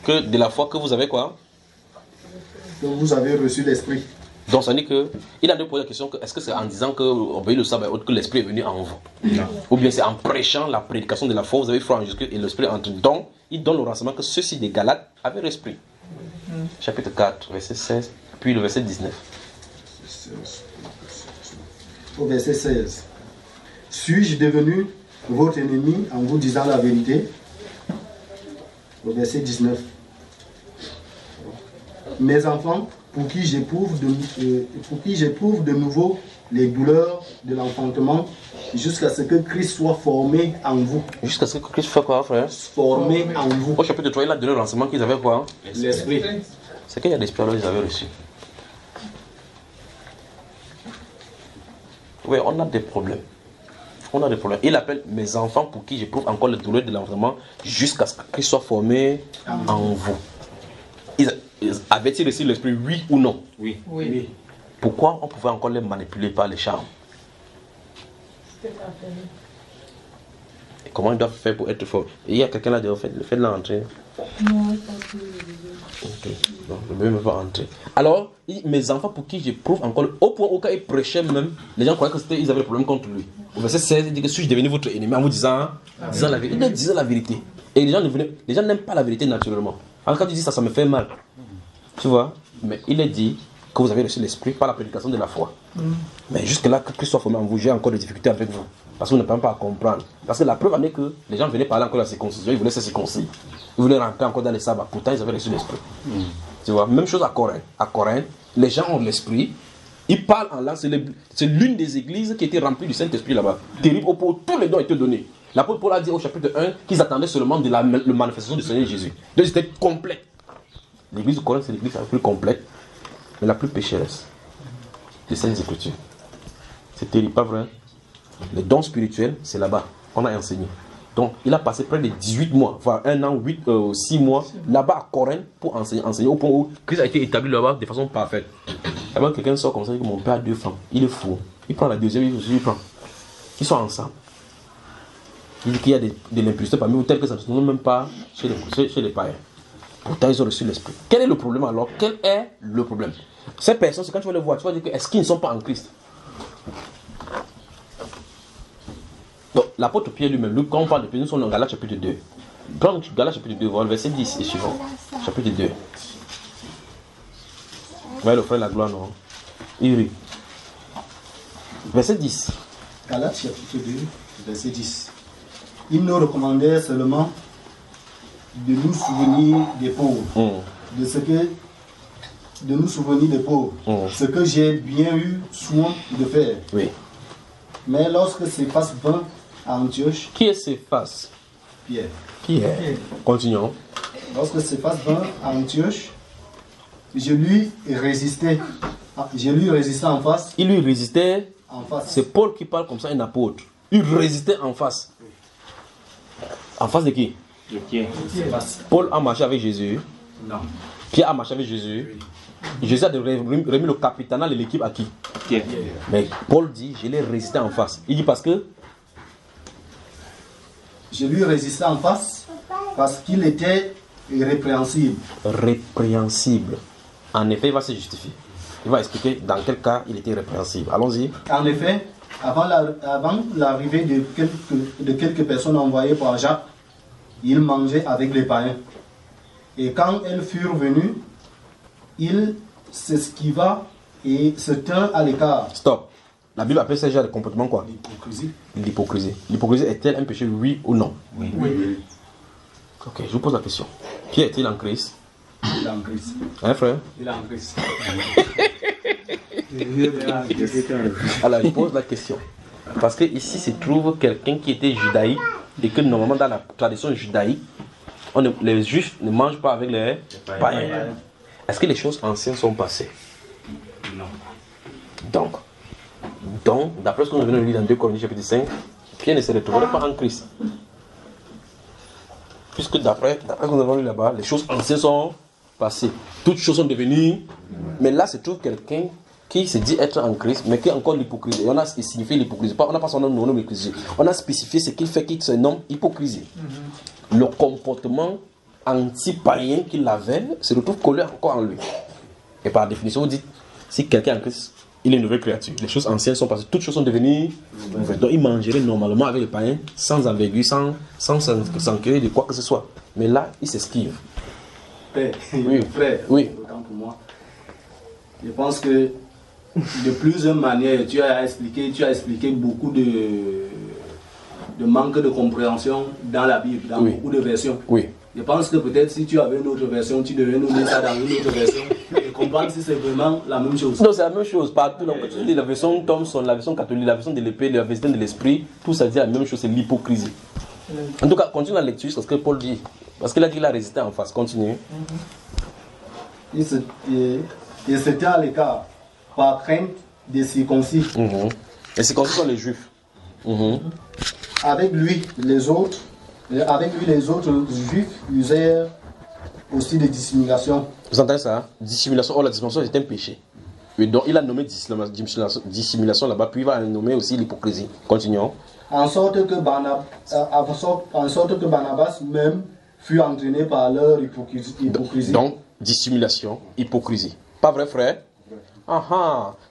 de la foi que vous avez quoi? Que vous avez reçu l'Esprit. Donc ça dit que il a de poser la question que est-ce que c'est en disant que obéir le sabbat que l'Esprit est venu en vous? Non. Ou bien c'est en prêchant la prédication de la foi, vous avez foi en Jésus et l'Esprit entre. Donc il donne le renseignement que ceux-ci des Galates avaient l'Esprit. Chapitre 4, verset 16, puis le verset 19. Au verset 16. Suis-je devenu votre ennemi en vous disant la vérité? Au verset 19. Mes enfants, pour qui j'éprouve de nouveau les douleurs de l'enfantement jusqu'à ce que Christ soit formé en vous. Jusqu'à ce que Christ soit quoi, frère? Formé en vous. Au chapitre 3, il a donné le renseignement qu'ils avaient quoi? L'esprit. C'est qu'il y a l'esprit alors ils avaient reçu. Oui, on a des problèmes. On a des problèmes. Il appelle mes enfants pour qui j'éprouve encore les douleurs de l'enfantement jusqu'à ce que Christ soit formé en vous. Ils avaient-ils reçu l'esprit, oui ou non? Oui. Oui. Pourquoi on pouvait encore les manipuler par les charmes? Et comment ils doivent faire pour être forts? Et il y a quelqu'un là dehors, faites-la rentrer. Non, Ok. Non, le bébé ne peut pas rentrer. Alors, mes enfants pour qui j'éprouve encore, au point où quand ils prêchaient même, les gens croyaient qu'ils avaient des problèmes contre lui. Au verset 16, il dit que suis-je devenu votre ennemi en vous disant la vérité. Il disait la vérité. Et les gens n'aiment pas la vérité naturellement. Alors quand tu dis ça, ça me fait mal. Tu vois? Mais il est dit que vous avez reçu l'esprit par la prédication de la foi. Mais jusque-là, que Christ soit formé en vous, j'ai encore des difficultés avec vous. Parce que vous ne pouvez pas comprendre. Parce que la preuve en est que les gens venaient parler encore de la circoncision, ils voulaient se circoncire. Ils voulaient rentrer encore dans les sabbats. Pourtant, ils avaient reçu l'esprit. Tu vois? Même chose à Corinthe. À Corinthe, les gens ont l'esprit. Ils parlent en langue. C'est l'une des églises qui était remplie du Saint-Esprit là-bas. Terrible au point où tous les dons étaient donnés. L'apôtre Paul a dit au chapitre 1 qu'ils attendaient seulement de la manifestation du Seigneur Jésus. Donc c'était complet. L'église de Corinthe, c'est l'église la plus complète, mais la plus pécheresse des Saintes Écritures. C'est terrible, pas vrai? Les dons spirituels, c'est là-bas. On a enseigné. Donc, il a passé près de 18 mois, voire 1 an, 6 mois, là-bas à Corinthe pour enseigner au point où Christ a été établi là-bas de façon parfaite. D'abord, quelqu'un sort comme ça, il dit que mon père a 2 femmes. Il est fou. Il prend la deuxième, il prend. Ils sont ensemble. Il dit qu'il y a de l'impudicité parmi eux, tel que ça ne se trouve même pas chez les païens. Pourtant, ils ont reçu l'esprit. Quel est le problème alors? Quel est le problème? Ces personnes, c'est quand tu vas les voir, tu vas dire que est-ce qu'ils ne sont pas en Christ? Donc, l'apôtre Pierre lui-même, quand on parle de Pierre, nous sommes dans Galates chapitre 2. Prends Galates chapitre 2, voir le verset 10 et suivant. Chapitre 2. Voyez le frère la gloire, non? Il rit. Verset 10. Galates chapitre 2, verset 10. Il nous recommandait seulement de nous souvenir des pauvres. De nous souvenir des pauvres. Ce que j'ai bien eu soin de faire. Oui. Mais lorsque Céphas vint à Antioche. Qui est Céphas? Pierre. Pierre. Continuons. Lorsque Céphas vint à Antioche, je lui résistais en face. Il lui résistait en face. C'est Paul qui parle comme ça, un apôtre. Il résistait en face. En face de qui? De Pierre. Paul a marché avec Jésus. Non. Pierre a marché avec Jésus. Jésus a remis le capitanat de l'équipe à qui? Pierre. Mais Paul dit, je l'ai résisté en face. Il dit parce que je lui résistais en face parce qu'il était irrépréhensible. Répréhensible. En effet, il va se justifier. Il va expliquer dans quel cas il était répréhensible. Allons-y. En effet, avant l'arrivée de quelques personnes envoyées par Jacques, il mangeait avec les païens. Et quand elles furent venues, il s'esquiva et se tint à l'écart. Stop. La Bible appelle ce genre de comportement quoi? L'hypocrisie. L'hypocrisie. L'hypocrisie est-elle un péché, oui ou non? Oui. Ok, je vous pose la question. Pierre est-il en Christ? Il est en Christ. Hein, frère? Il est en Christ. Alors, je pose la question. Parce que ici se trouve quelqu'un qui était judaïque et que normalement dans la tradition judaïque, les juifs ne mangent pas avec les païens. Est-ce que les choses anciennes sont passées? Non. Donc, d'après ce que nous venons de lire dans 2 Corinthiens chapitre 5, Pierre ne se retrouverait pas en Christ. Puisque d'après ce que nous avons lu là-bas, les choses anciennes sont passées. Toutes choses sont devenues. Mais là se trouve quelqu'un qui se dit être en Christ, mais qui est encore l'hypocrisie. Et on a signifié l'hypocrisie. On n'a pas son nom l'hypocrisie. On a spécifié ce qu'il fait qu'il se nomme hypocrisie. Le comportement anti-païen qu'il avait se retrouve collé encore en lui. Et par définition, vous dites, si quelqu'un est en Christ, il est une nouvelle créature. Les choses anciennes sont passées, toutes choses sont devenues nouvelles. Donc il mangerait normalement avec les païens, sans envergure, sans s'enquérir de quoi que ce soit. Mais là, il s'esquive. Frère, oui. Autant pour moi. Je pense que de plusieurs manières, tu as expliqué beaucoup de manque de compréhension dans la Bible, dans beaucoup de versions. Oui. Je pense que peut-être si tu avais une autre version, tu devais nous dire ça dans une autre version. Et comprendre si c'est vraiment la même chose. Non, c'est la même chose. Partout, donc, tu lis la version Thomson, la version catholique, la version de l'épée, la version de l'esprit, tout ça dit la même chose, c'est l'hypocrisie. En tout cas, continue la lecture, c'est ce que Paul dit. Parce qu'il a dit qu'il a résisté en face. Continue. Et c'était à l'écart, par crainte des circoncis. Les circoncis sont les juifs. Avec lui, les autres juifs usèrent aussi de dissimulation. Vous entendez ça? Dissimulation. Oh, la dissimulation est un péché. Et donc, il a nommé dissimulation là-bas, puis il va nommer aussi l'hypocrisie. Continuons. En sorte que Barnabas même fut entraîné par leur hypocrisie. Donc, dissimulation, hypocrisie. Pas vrai, frère?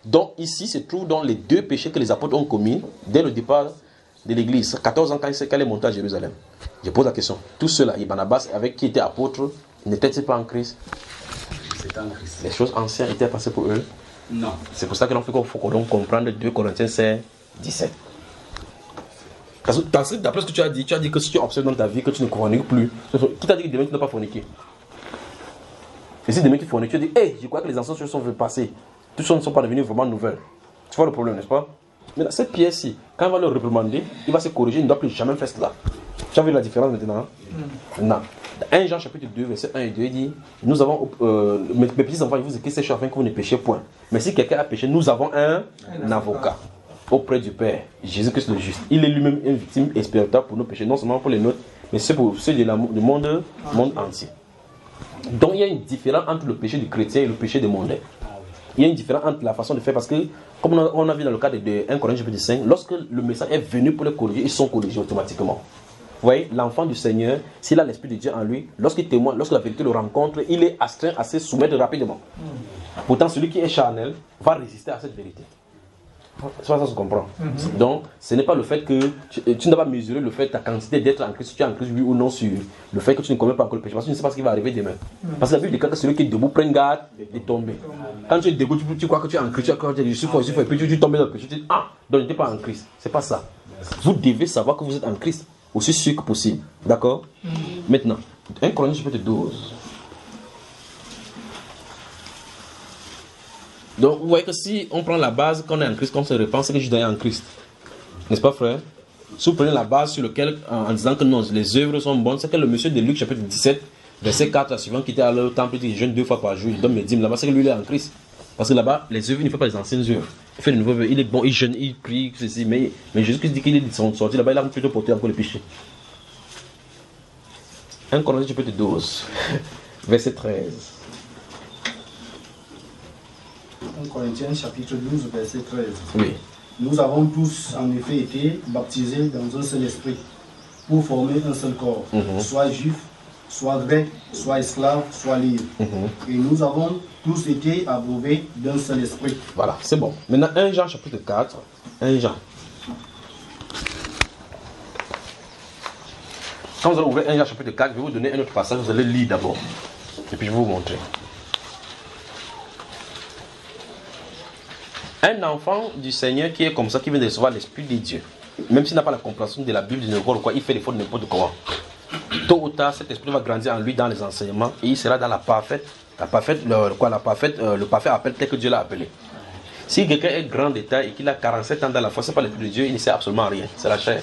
Donc, ici se trouve dans les deux péchés que les apôtres ont commis dès le départ de l'église. 14 ans quand il est monté à Jérusalem. Je pose la question. Tous ceux-là, et Barnabas, avec qui était apôtre, n'étaient-ils pas en Christ? C'était en Christ. Les choses anciennes étaient passées pour eux? Non. C'est pour ça qu'il faut qu'on comprendre 2 Corinthiens 16, 17. Parce que d'après ce que tu as dit que si tu observes dans ta vie que tu ne forniques plus, qui t'a dit que demain tu n'as pas forniqué? Et si demain tu forniques, tu dis, hey, je crois que les anciennes choses sont passées. Toutes choses ne sont pas devenues vraiment nouvelles. Tu vois le problème, n'est-ce pas? Mais là, cette pièce-ci, quand on va le réprimander, il va se corriger, il ne doit plus jamais faire cela. Tu as vu la différence maintenant? Non. 1 Jean chapitre 2, verset 1 et 2, il dit, nous avons, mes petits enfants, je vous écris ces choses afin que vous ne péchiez point. Mais si quelqu'un a péché, nous avons un avocat auprès du Père, Jésus-Christ le juste. Il est lui-même une victime expiatoire pour nos péchés, non seulement pour les nôtres, mais c'est pour ceux du monde entier. Donc il y a une différence entre le péché du chrétien et le péché des mondains. Il y a une différence entre la façon de faire parce que, comme on a vu dans le cas de 1 Corinthiens chapitre 5, lorsque le message est venu pour les corriger, ils sont corrigés automatiquement. Vous voyez, l'enfant du Seigneur, s'il a l'Esprit de Dieu en lui, lorsqu'il témoigne, lorsque la vérité le rencontre, il est astreint à se soumettre rapidement. Pourtant, celui qui est charnel va résister à cette vérité. C'est pas ça que je comprends. Donc, ce n'est pas le fait que tu n'as pas mesuré le fait, ta quantité d'être en Christ, si tu es en Christ, oui ou non, sur le fait que tu ne commets pas encore le péché. Parce que tu ne sais pas ce qui va arriver demain. Parce que la Bible déclare que celui qui est debout prenne garde de tomber. Quand tu es debout, tu crois que tu es en Christ, tu crois que je suis fort, et puis tu tombes dans le péché, tu dis, ah, donc je n'étais pas en Christ. C'est pas ça. Vous devez savoir que vous êtes en Christ, aussi sûr que possible. D'accord? Maintenant, 1 Corinthiens chapitre 12. Donc, vous voyez que si on prend la base, qu'on est en Christ, qu'on se repent, c'est que je dois être en Christ. N'est-ce pas, frère? Si vous prenez la base sur laquelle, en disant que non, les œuvres sont bonnes, c'est que le monsieur de Luc, chapitre 17, verset 4 à suivant, qui était à le temple, il jeûne 2 fois par jour, il donne mes dîmes. Là-bas, c'est que lui, il est en Christ. Parce que là-bas, les œuvres, il ne fait pas les anciennes œuvres. Il fait de nouveaux œuvres. Il est bon, il jeûne, il prie, ceci. Mais Jésus-Christ dit qu'il est sorti là-bas, il a plutôt porté encore le péché. 1 Corinthiens, chapitre 12, verset 13. 1 Corinthiens chapitre 12, verset 13. Oui. Nous avons tous en effet été baptisés dans un seul esprit pour former un seul corps, soit juif, soit grec, soit esclave, soit libre. Et nous avons tous été abreuvés d'un seul esprit. Voilà, c'est bon. Maintenant, 1 Jean chapitre 4. 1 Jean. Quand vous allez ouvrir 1 Jean chapitre 4, je vais vous donner un autre passage, vous allez lire d'abord. Et puis je vais vous montrer. Un enfant du Seigneur qui est comme ça, qui vient de recevoir l'Esprit de Dieu, même s'il n'a pas la compréhension de la Bible, de n'importe quoi, il fait des fautes de n'importe comment. Tôt ou tard, cet esprit va grandir en lui dans les enseignements et il sera dans le parfait appel tel que Dieu l'a appelé. Si quelqu'un est grand d'état et qu'il a 47 ans dans la foi, ce n'est pas l'Esprit de Dieu, il ne sait absolument rien. C'est la chair.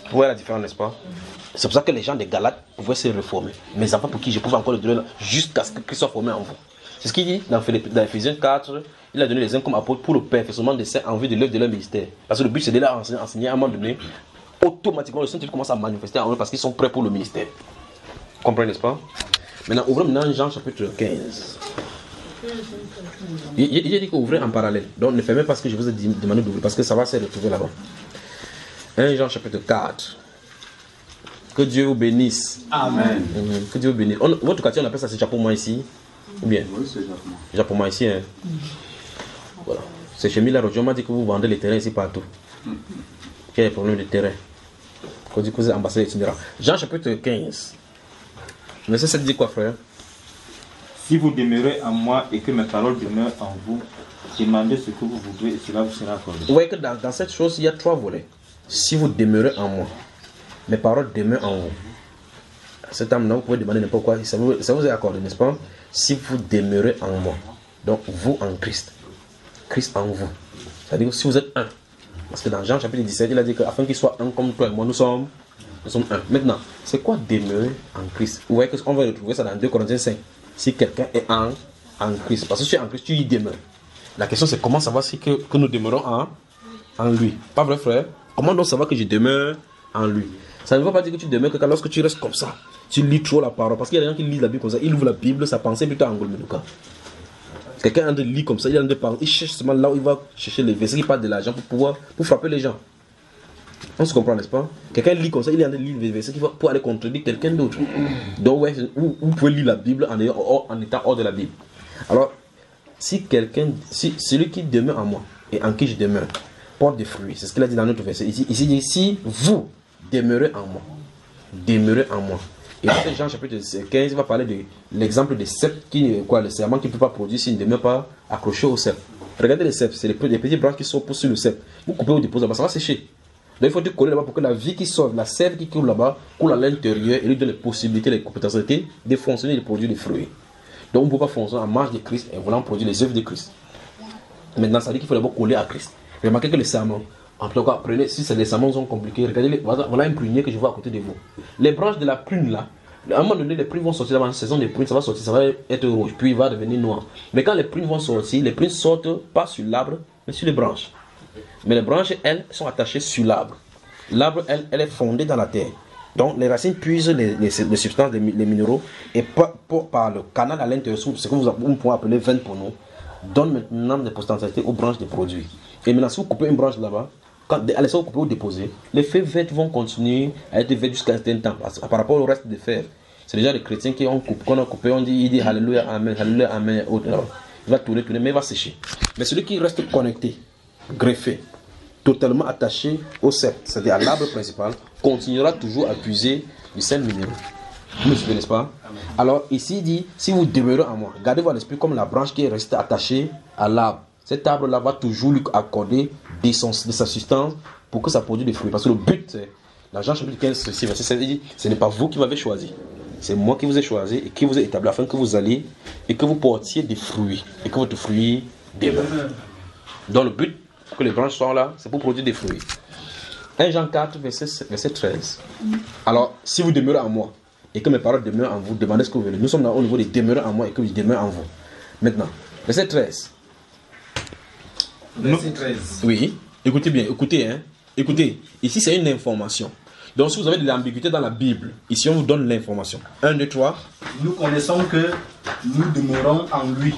Vous voyez la différence, n'est-ce pas? C'est pour ça que les gens des Galates pouvaient se réformer. Mes enfants pour qui je pouvais encore le donner jusqu'à ce qu'ils soient formés en vous. C'est ce qu'il dit dans Ephésiens 4. Il a donné les uns comme apôtres pour le perfectionnement des saints en vue de l'œuvre de leur ministère. Parce que le but c'est de leur enseigner à un moment donné. Automatiquement le Saint-Esprit commence à manifester en eux parce qu'ils sont prêts pour le ministère. Vous comprenez, n'est-ce pas? Maintenant, ouvrons maintenant Jean chapitre 15. Il dit qu'ouvrez en parallèle. Donc ne fermez pas ce que je vous ai demandé d'ouvrir parce que ça va se retrouver là-bas. 1 Jean chapitre 4. Que Dieu vous bénisse. Amen. Que Dieu vous bénisse. Votre quartier, on appelle ça, c'est déjà pour moi ici. Ou bien? Oui, c'est déjà pour moi. Déjà pour moi ici. Hein. Voilà. C'est chez Mila Rodio, on m'a dit que vous vendez les terrains ici partout. Quel est le problème de terrain? Quand dit que vous êtes ambassadeur itinérant. Jean chapitre 15. Verset 7 dit quoi, frère? Si vous demeurez en moi et que mes paroles demeurent en vous, demandez ce que vous voudrez et cela vous sera accordé. Vous voyez que dans cette chose, il y a 3 volets. Si vous demeurez en moi, mes paroles demeurent en vous. cette âme-là, vous pouvez demander n'importe quoi, ça vous est accordé, n'est-ce pas? Si vous demeurez en moi, donc vous en Christ, Christ en vous. C'est-à-dire si vous êtes un. Parce que dans Jean chapitre 17, il a dit qu'afin qu'il soit un comme toi et moi, nous sommes un. Maintenant, c'est quoi demeurer en Christ? Vous voyez qu'on va retrouver ça dans 2 Corinthiens 5. Si quelqu'un est en Christ, parce que si tu es en Christ, tu y demeures. La question c'est comment savoir si que nous demeurons en lui. Pas vrai frère? Comment donc savoir que je demeure en lui? Ça ne veut pas dire que tu demeures que lorsque tu restes comme ça, tu lis trop la parole. Parce qu'il y a des gens qui lisent la Bible comme ça, ils ouvrent la Bible, sa pensée plutôt en Anglo-Médouka. Quelqu'un de lit comme ça, il a de parler, il cherche seulement là où il va chercher les versets qui parlent de l'argent pour frapper les gens. On se comprend, n'est-ce pas? Quelqu'un lit comme ça, il est en train de lire les versets pour aller contredire quelqu'un d'autre. Donc, ouais, vous pouvez lire la Bible en étant hors de la Bible. Alors, si celui qui demeure en moi et en qui je demeure porte des fruits, c'est ce qu'il a dit dans notre verset. Ici, il dit si vous demeurez en moi, Et dans Jean chapitre 15, il va parler de l'exemple des cèpes, le serment qui ne peut pas produire s'il ne demeure pas accroché au cèpe. Regardez les cèpes, c'est les petites branches qui sont poussées sur le cèpe. Vous coupez ou déposez là-bas, ça va sécher. Donc il faut te coller là-bas pour que la vie qui sort, la sève qui coule là-bas, coule à l'intérieur et lui donne les possibilités, les potentialités de fonctionner et de produire des fruits. Donc on ne peut pas fonctionner en marge de Christ et voulant produire les œuvres de Christ. Maintenant, ça veut dire qu'il faut d'abord coller à Christ. Remarquez que les serments, en tout cas, prenez, si les serments sont compliqués, regardez, voilà un prunier que je vois à côté de vous. Les branches de la prune là, à un moment donné, les prunes vont sortir dans la saison des prunes, ça va sortir, ça va être rouge, puis il va devenir noir. Mais quand les prunes vont sortir, les prunes sortent pas sur l'arbre, mais sur les branches. Mais les branches, elles, sont attachées sur l'arbre. L'arbre, elle est fondée dans la terre. Donc les racines puisent les substances, les minéraux, et par le canal à l'intérieur, ce que vous pouvez appeler veine pour nous, donne maintenant des potentialités aux branches des produits. Et maintenant, si vous coupez une branche là-bas, quand vous coupez ou déposez, les feuilles vertes vont continuer à être vertes jusqu'à un certain temps, par rapport au reste des fèves. C'est déjà les chrétiens qui ont coupé, qu'on a coupé, il dit Alléluia, Amen, Alléluia, Amen, autre. Il va tourner, mais il va sécher. Mais celui qui reste connecté, greffé, totalement attaché au cèpe, c'est-à-dire à l'arbre principal, continuera toujours à puiser du sel minéraux. Vous me suivez, n'est-ce pas? Alors ici il dit, si vous demeurez en moi, gardez-vous à l'esprit comme la branche qui est restée attachée à l'arbre. Cet arbre-là va toujours lui accorder de sa substance pour que ça produise des fruits. Parce que le but, c'est, dans Jean chapitre 15, verset 16, il dit, ce n'est pas vous qui m'avez choisi, c'est moi qui vous ai choisi et qui vous ai établi afin que vous alliez et que vous portiez des fruits et que votre fruit demeure. Donc le but que les branches soient là, c'est pour produire des fruits. 1 Jean 4, verset 13. Alors, si vous demeurez en moi et que mes paroles demeurent en vous, demandez ce que vous voulez. Nous sommes là au niveau de demeurer en moi et que je demeure en vous. Maintenant, verset 13. Verset 13. Oui, écoutez bien, écoutez, ici c'est une information. Donc si vous avez de l'ambiguïté dans la Bible, ici on vous donne l'information. 1, 2, 3. Nous connaissons que nous demeurons en lui.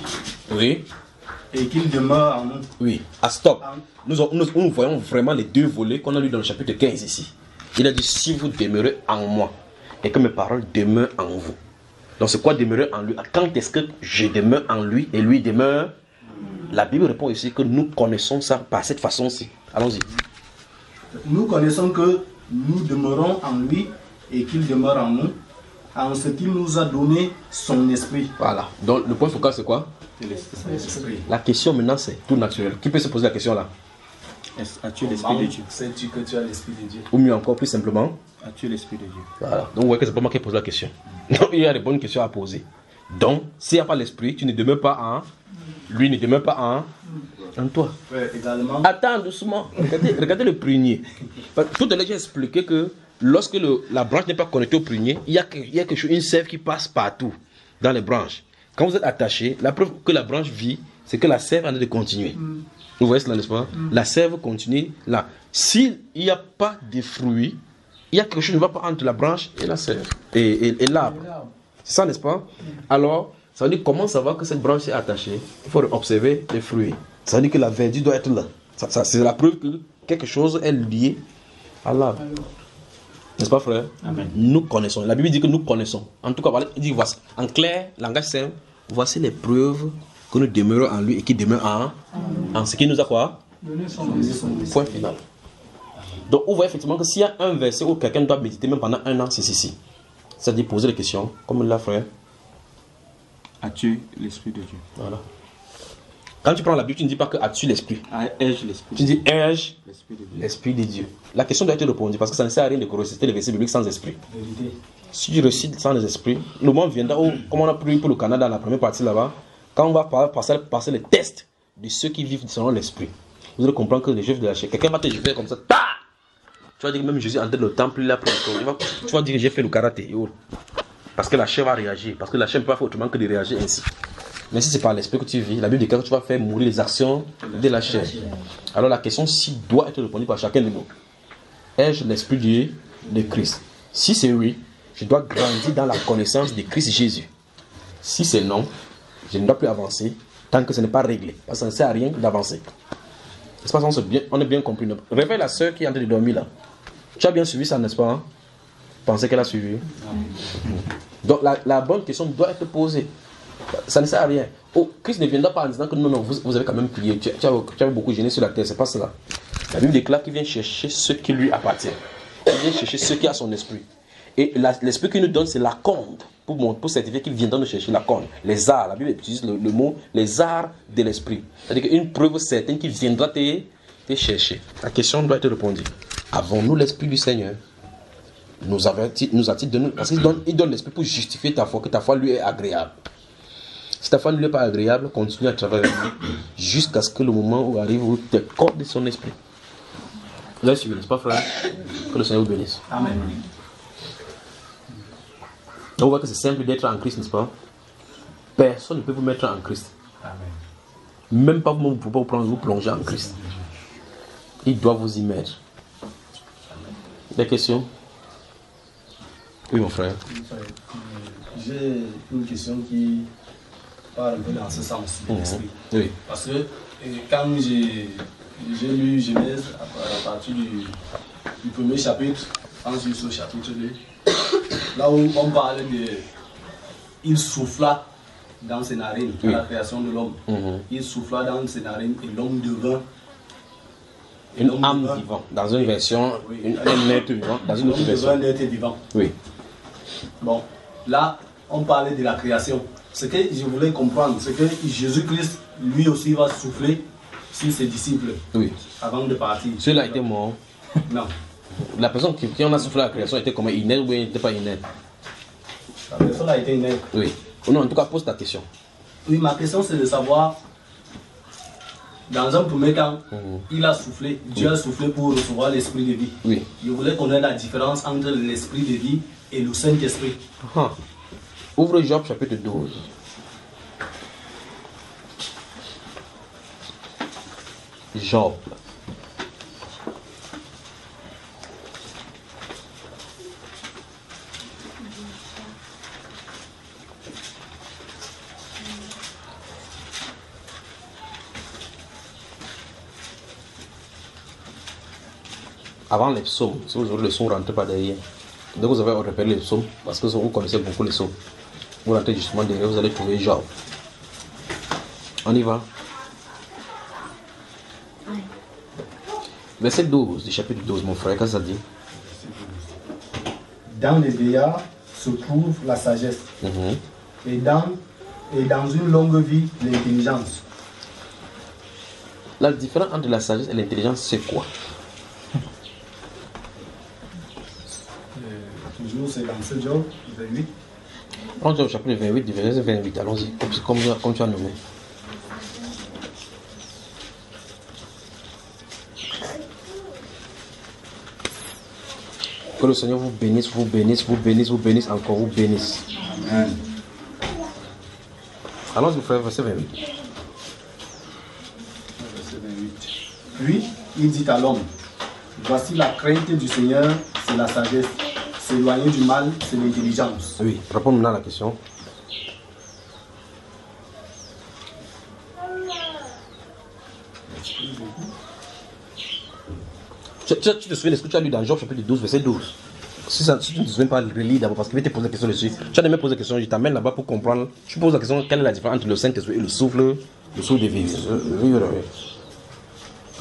Oui. Et qu'il demeure en nous. Oui. Ah, stop. Nous voyons vraiment les deux volets qu'on a lu dans le chapitre 15 ici. Il a dit si vous demeurez en moi et que mes paroles demeurent en vous. Donc c'est quoi demeurer en lui? Quand est-ce que je demeure en lui et lui demeure? La Bible répond ici que nous connaissons ça par cette façon-ci. Allons-y. Nous connaissons que nous demeurons en lui et qu'il demeure en nous, en ce qu'il nous a donné son esprit. Voilà. Donc le point focal c'est quoi? L'esprit. La question maintenant c'est tout naturel. Qui peut se poser la question là? As-tu l'esprit de Dieu? Sais-tu que tu as l'esprit de Dieu? Ou mieux encore, plus simplement, as-tu l'esprit de Dieu? Voilà. Donc vous voyez que c'est pas moi qui pose la question. Donc il y a des bonnes questions à poser. Donc s'il n'y a pas l'esprit, tu ne demeures pas en lui, ne demeure pas en toi. Ouais, également. Attends doucement. Regardez le prunier. Tout à l'heure j'ai expliqué que lorsque la branche n'est pas connectée au prunier, il y a quelque chose, une sève qui passe partout dans les branches. Quand vous êtes attaché, la preuve que la branche vit, c'est que la sève en train de continuer. Vous voyez cela, n'est-ce pas? La sève continue là. S'il n'y a pas de fruits, il y a quelque chose qui ne va pas entre la branche et la sève et l'arbre. C'est ça, n'est-ce pas? Alors, ça veut dire comment savoir que cette branche est attachée? Il faut observer les fruits. Ça veut dire que la verdure doit être là. Ça, c'est la preuve que quelque chose est lié à l'arbre. N'est-ce pas, frère? Amen. Nous connaissons. La Bible dit que nous connaissons. En tout cas, il dit voici. En clair, langage simple, voici les preuves que nous demeurons en lui et qui demeure en ce qui nous a quoi? Point final. Donc, vous voyez effectivement que s'il y a un verset où quelqu'un doit méditer même pendant un an, c'est ceci. C'est-à-dire poser des questions, comme l'a frère. As-tu l'esprit de Dieu? Voilà. Quand tu prends la Bible, tu ne dis pas que as-tu l'esprit. Ai-je l'esprit? Tu dis ai-je l'esprit de Dieu. La question doit être répondue parce que ça ne sert à rien de réciter les versets bibliques sans esprit. Vérité. Si tu récites sans les esprits, le moment viendra où, comme on a pris pour le Canada dans la première partie là-bas, quand on va passer les tests de ceux qui vivent selon l'esprit, vous allez comprendre que les juifs de la chair, quelqu'un va te jeter comme ça, ta! Tu vas dire que même Jésus entre le temple, il a pris le corps. Tu vas dire que j'ai fait le karaté. Parce que la chair va réagir. Parce que la chair ne peut pas faire autrement que de réagir ainsi. Mais si c'est par l'esprit que tu vis, la Bible dit que tu vas faire mourir les actions de la chair. Alors la question si doit être répondue par chacun de nous. Ai-je l'esprit de Christ? Si c'est oui, je dois grandir dans la connaissance de Christ Jésus. Si c'est non, je ne dois plus avancer tant que ce n'est pas réglé. Parce que ça ne sert à rien d'avancer. N'est-ce pas, on est bien compris. Réveille la soeur qui est en train de dormir là. Tu as bien suivi ça, n'est-ce pas? Pensez qu'elle a suivi. Donc la bonne question doit être posée. Ça ne sert à rien. Oh, Christ ne viendra pas en disant que non, vous avez quand même prié. Tu as beaucoup gêné sur la terre. C'est pas cela. La Bible déclare qu'il vient chercher ce qui lui appartient. Il vient chercher ce qui a son esprit. Et l'esprit qu'il nous donne, c'est la corne. Pour certifier qu'il viendra nous chercher la corne. Les arts. La Bible utilise le mot les arts de l'esprit. C'est-à-dire qu'une preuve certaine qu'il viendra te chercher. La question doit être répondue. Avons-nous l'esprit du Seigneur? Nous a-t-il donné? Parce qu'il donne l'esprit pour justifier ta foi, que ta foi lui est agréable. Si ta foi ne lui est pas agréable, continue à travailler jusqu'à ce que le moment où arrive où tu accordes son esprit. Vous avez suivi, n'est-ce pas, frère? Que le Seigneur vous bénisse. Amen. Donc on voit que c'est simple d'être en Christ, n'est-ce pas? Personne ne peut vous mettre en Christ. Amen. Même pas vous ne pouvez pas vous plonger en Christ. Il doit vous y mettre. Des questions? Oui, mon frère. J'ai une question qui parle un peu dans ce sens de l'esprit. Oui. Parce que quand j'ai lu Genèse à partir du premier chapitre, ensuite au chapitre 2, là où on parle de il souffla dans ses narines, oui, la création de l'homme. Il souffla dans ses narines et l'homme devint une âme vivante. Dans une version, oui, un être vivant. Dans une autre version, un être vivant. Oui. Bon, là, on parlait de la création. Ce que je voulais comprendre, c'est que Jésus-Christ, lui aussi, va souffler sur ses disciples. Oui. Avant de partir. Celui-là était mort. Non. La personne qui en a soufflé la création était comment? Inerte ou n'était pas inerte? La personne a été inerte. Oui. Non, en tout cas, pose ta question. Oui, ma question, c'est de savoir, dans un premier temps, il a soufflé, Dieu a soufflé pour recevoir l'esprit de vie. Oui. Je voulais connaître la différence entre l'esprit de vie et le Saint-Esprit. Ouvre Job chapitre 12. Job. Avant les psaumes, si vous avez le psaume, rentrez pas derrière. Donc vous avez repéré les psaumes, parce que vous connaissez beaucoup les psaumes. Vous rentrez justement derrière, vous allez trouver Job. On y va. Verset 12 du chapitre 12, mon frère, qu'est-ce que ça dit? Dans les vieillards se trouve la sagesse. Et dans une longue vie, l'intelligence. La différence entre la sagesse et l'intelligence, c'est quoi? Toujours, c'est dans ce Job 28. On dit au chapitre 28, du verset 28, allons-y, comme tu as nommé. Que le Seigneur vous bénisse, vous bénisse, vous bénisse, vous bénisse, encore vous bénisse. Amen. Allons-y, frère, verset 28. Puis, il dit à l'homme, voici la crainte du Seigneur, c'est la sagesse. S'éloigner du mal, c'est l'intelligence. Oui, réponds-nous à la question. Tu te souviens de ce que tu as lu dans Job chapitre 12, verset 12. Si tu ne te souviens pas, relis d'abord parce qu'il va te poser la question dessus. Tu as même posé la question, je t'amène là-bas pour comprendre. Tu poses la question, quelle est la différence entre le Saint-Esprit et le souffle de vie.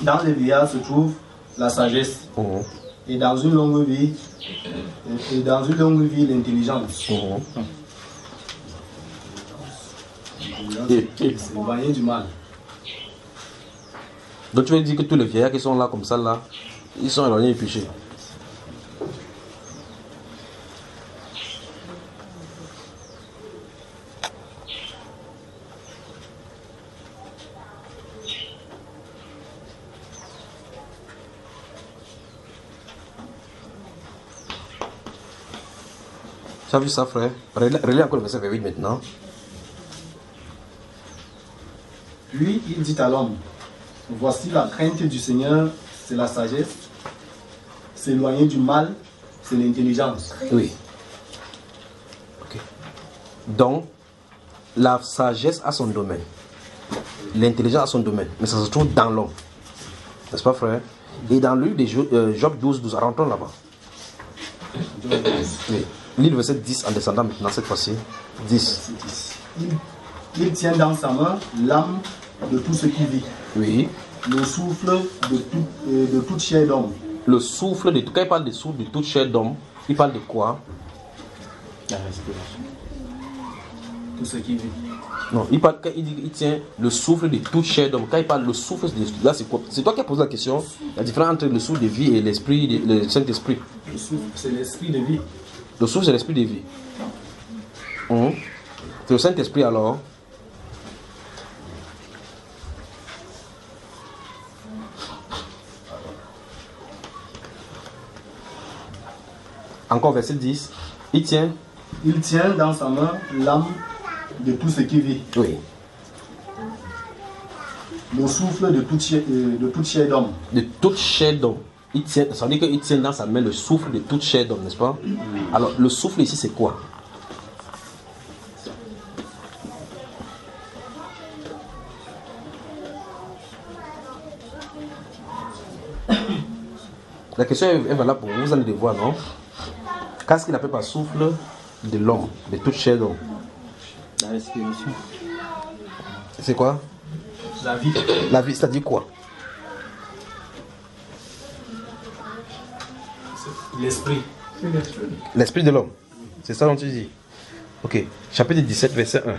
Dans les vieillards se trouve la sagesse. Et dans une longue vie, l'intelligence. C'est éloigné du mal. Donc tu veux dire que tous les vieillards qui sont là comme ça là, ils sont éloignés du péché. Tu as vu ça, frère? Relis encore le verset 28 maintenant. Puis il dit à l'homme, voici la crainte du Seigneur, c'est la sagesse. S'éloigner du mal, c'est l'intelligence. Oui. Ok. Donc, la sagesse a son domaine. L'intelligence a son domaine. Mais ça se trouve dans l'homme. N'est-ce pas, frère? Et dans le livre de Job 12, rentrons là-bas. Oui. Lis le verset 10 en descendant maintenant, cette fois-ci. 10. Il tient dans sa main l'âme de tout ce qui vit. Oui. Le souffle de toute chair d'homme. Le souffle de tout. Quand il parle de souffle de toute chair d'homme, il parle de quoi? La respiration. Tout ce qui vit. Non, il parle, quand il dit il tient le souffle de toute chair d'homme. Quand il parle le souffle de. Là, c'est quoi? C'est toi qui as posé la question. La différence entre le souffle de vie et l'esprit, le Saint-Esprit. Le souffle, c'est l'esprit de vie. Le souffle, c'est l'esprit de vie. C'est le Saint-Esprit alors. Encore verset 10. Il tient dans sa main l'âme de tout ce qui vit. Oui. Le souffle de toute chair d'homme. De toute chair d'homme. Ça veut dire qu'il tient dans sa main le souffle de toute chair d'homme, n'est-ce pas? Alors, le souffle ici, c'est quoi? La question est valable pour vous, vous allez le voir, non? Qu'est-ce qu'il appelle par souffle de l'homme, de toute chair d'homme? La respiration. C'est quoi? La vie. La vie, c'est-à-dire quoi? L'esprit. L'esprit de l'homme. C'est ça dont tu dis. Ok. Chapitre 17, verset 1.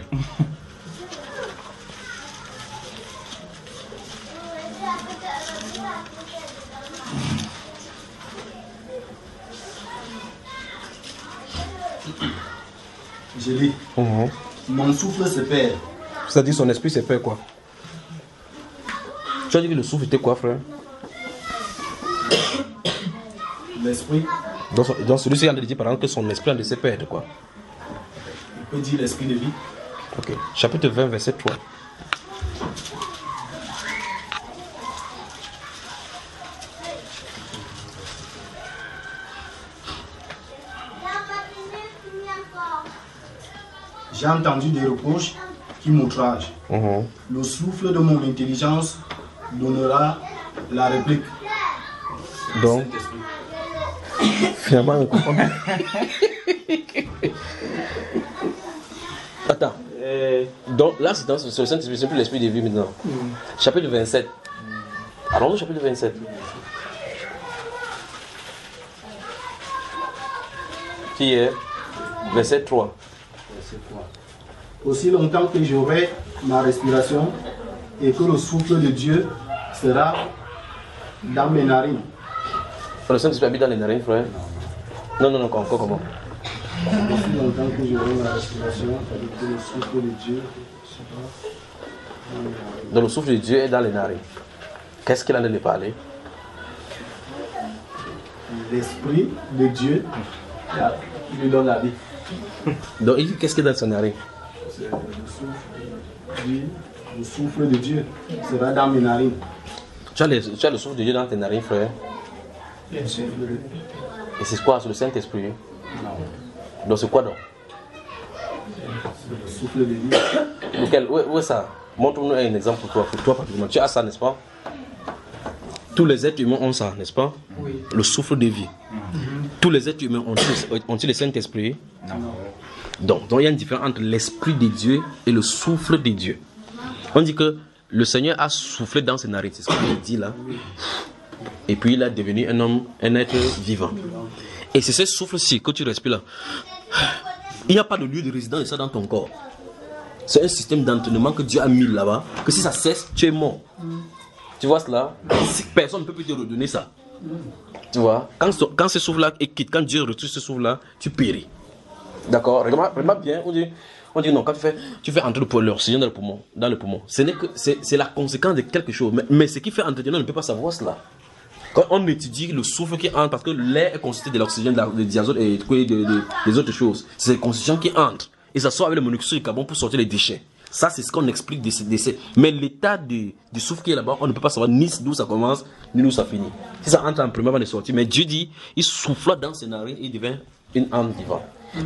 Je lis. Mon souffle se perd. C'est-à-dire son esprit se perd quoi? Tu as dit que le souffle était quoi, frère? L'esprit. Donc celui-ci est en train de dire par exemple que son esprit est en train de se perdre quoi? On peut dire l'esprit de vie. Ok. Chapitre 20, verset 3. J'ai entendu des reproches qui m'outragent. Le souffle de mon intelligence donnera la réplique. Donc, finalement, on comprend. Attends. Donc là, c'est le Saint-Esprit, c'est plus l'esprit de vie maintenant. Chapitre 27. Allons au chapitre 27. Qui est verset 3. Aussi longtemps que j'aurai ma respiration et que le souffle de Dieu sera dans mes narines. Le Saint-Esprit habite dans les narines, frère? Non, encore comment? Aussi longtemps que j'aurai ma respiration et que le souffle de Dieu sera dans mes narines. Donc le souffle de Dieu est dans les narines. Qu'est-ce qu'il en a de parler? L'esprit de Dieu, il lui donne la vie. Donc il dit qu'est-ce qu'il est dans son narine? Le souffle de Dieu sera dans mes narines. Tu as le souffle de Dieu dans tes narines, frère? Bien sûr. Et c'est quoi? C'est le Saint-Esprit? Non. Donc c'est quoi donc? Le souffle de vie. Lequel? Où est ça? Montre-nous un exemple pour toi particulièrement. Tu as ça, n'est-ce pas? Tous les êtres humains ont ça, n'est-ce pas? Oui. Le souffle de vie. Tous les êtres humains ont-ils le Saint-Esprit? Non. Donc il y a une différence entre l'Esprit de Dieu et le souffle de Dieu. On dit que le Seigneur a soufflé dans ses narines, c'est ce qu'il dit là. Et puis il est devenu un homme, un être vivant. Et c'est ce souffle-ci que tu respires là. Il n'y a pas de lieu de résidence de ça dans ton corps. C'est un système d'entraînement que Dieu a mis là-bas. Que si ça cesse, tu es mort. Tu vois cela? Personne ne peut plus te redonner ça. Tu vois? Quand ce souffle-là est quitte, quand Dieu retrouve ce souffle-là, tu d'accord? Regarde bien, on dit non, quand tu fais entrer l'oxygène dans le poumon, ce n'est que c'est la conséquence de quelque chose. Mais ce qui fait entretenir, on ne peut pas savoir cela. Quand on étudie le souffle qui entre, parce que l'air est constitué de l'oxygène, de diazote et des autres choses, c'est les constitutions qui entrent. Et ça sort avec le monoxyde de carbone pour sortir les déchets. Ça, c'est ce qu'on explique de ces décès. Mais l'état du souffle qui est là-bas, on ne peut pas savoir ni d'où ça commence, ni d'où ça finit. Si ça entre en premier avant de sortir, mais Dieu dit, il souffle dans ses narines et il devient une âme vivante.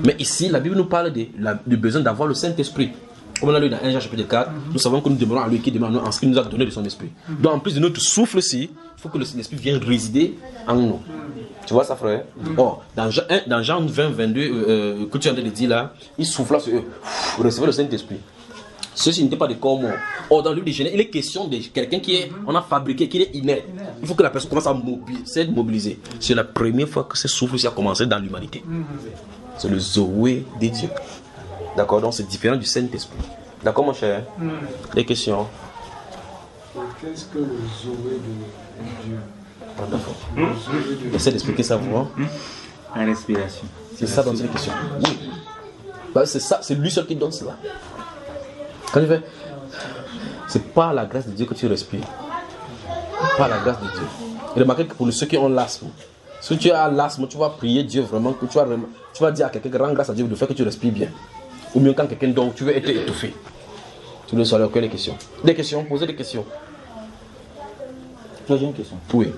Mais ici, la Bible nous parle du besoin d'avoir le Saint-Esprit. Comme on a lu dans 1 Jean chapitre 4, nous savons que nous demeurons à lui qui demande en ce qu'il nous a donné de son esprit. Donc en plus de notre souffle-ci, il faut que l'esprit vienne résider en nous. Tu vois ça, frère? Or, dans Jean 20, 22, que tu viens de dire là, il souffla sur eux. Recevez le Saint-Esprit. Ceci n'était pas des corps morts. Or, dans le livre de Genèse, il est question de quelqu'un on a fabriqué, qui est inerte. Il faut que la personne commence à s'être mobilisée. C'est la première fois que ce souffle-ci a commencé dans l'humanité. C'est le Zoé des dieux. D'accord, donc c'est différent du Saint-Esprit. D'accord, mon cher? Des questions? Qu'est-ce que le Zoé de Dieu? D'accord. J'essaie d'expliquer ça, vous. La respiration. C'est ça dans cette question. Oui. Bah, c'est ça, c'est lui seul qui donne cela. Quand tu fais, c'est par la grâce de Dieu que tu respires. Par la grâce de Dieu. Et remarquez que pour ceux qui ont l'asthme, si tu as l'asthme, tu vas prier Dieu vraiment, que tu vas dire à quelqu'un, rends grâce à Dieu de faire que tu respires bien. Ou mieux quand quelqu'un dort, tu veux être étouffé. Tu ne saurais aucune question. Des questions, posez des questions. J'ai une question. Oui.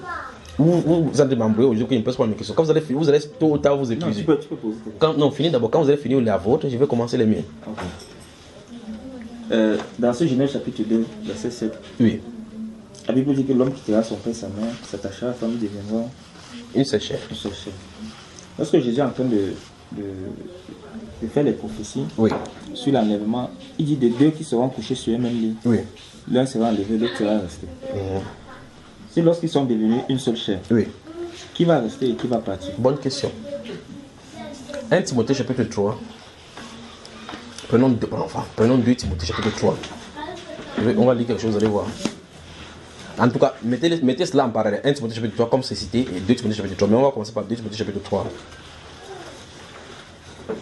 Vous êtes démembré aujourd'hui qu'il ne pose pas mes questions. Quand vous allez finir, vous allez tôt ou tard vous épuiser. Non, tu peux poser. Non, finis d'abord. Quand vous allez finir la vôtre, je vais commencer les miennes. Okay. Dans ce Genèse chapitre 2, verset 7. Oui. La Bible dit que l'homme quittera son père et sa mère, s'attachera à la famille, deviendra une seule chair. Lorsque Jésus est en train de faire les prophéties sur l'enlèvement, il dit de deux qui seront couchés sur un même lit. Oui. L'un sera enlevé, l'autre sera resté. C'est lorsqu'ils sont devenus une seule chair. Oui. Qui va rester et qui va partir? Bonne question. 1 Timothée chapitre 3. Prenons 2 Timothée chapitre 3. On va lire quelque chose, vous allez voir. En tout cas, mettez cela en parallèle. 1 Timothée chapitre 3 comme c'est cité et 2 Timothée chapitre 3. Mais on va commencer par 2 Timothée chapitre 3.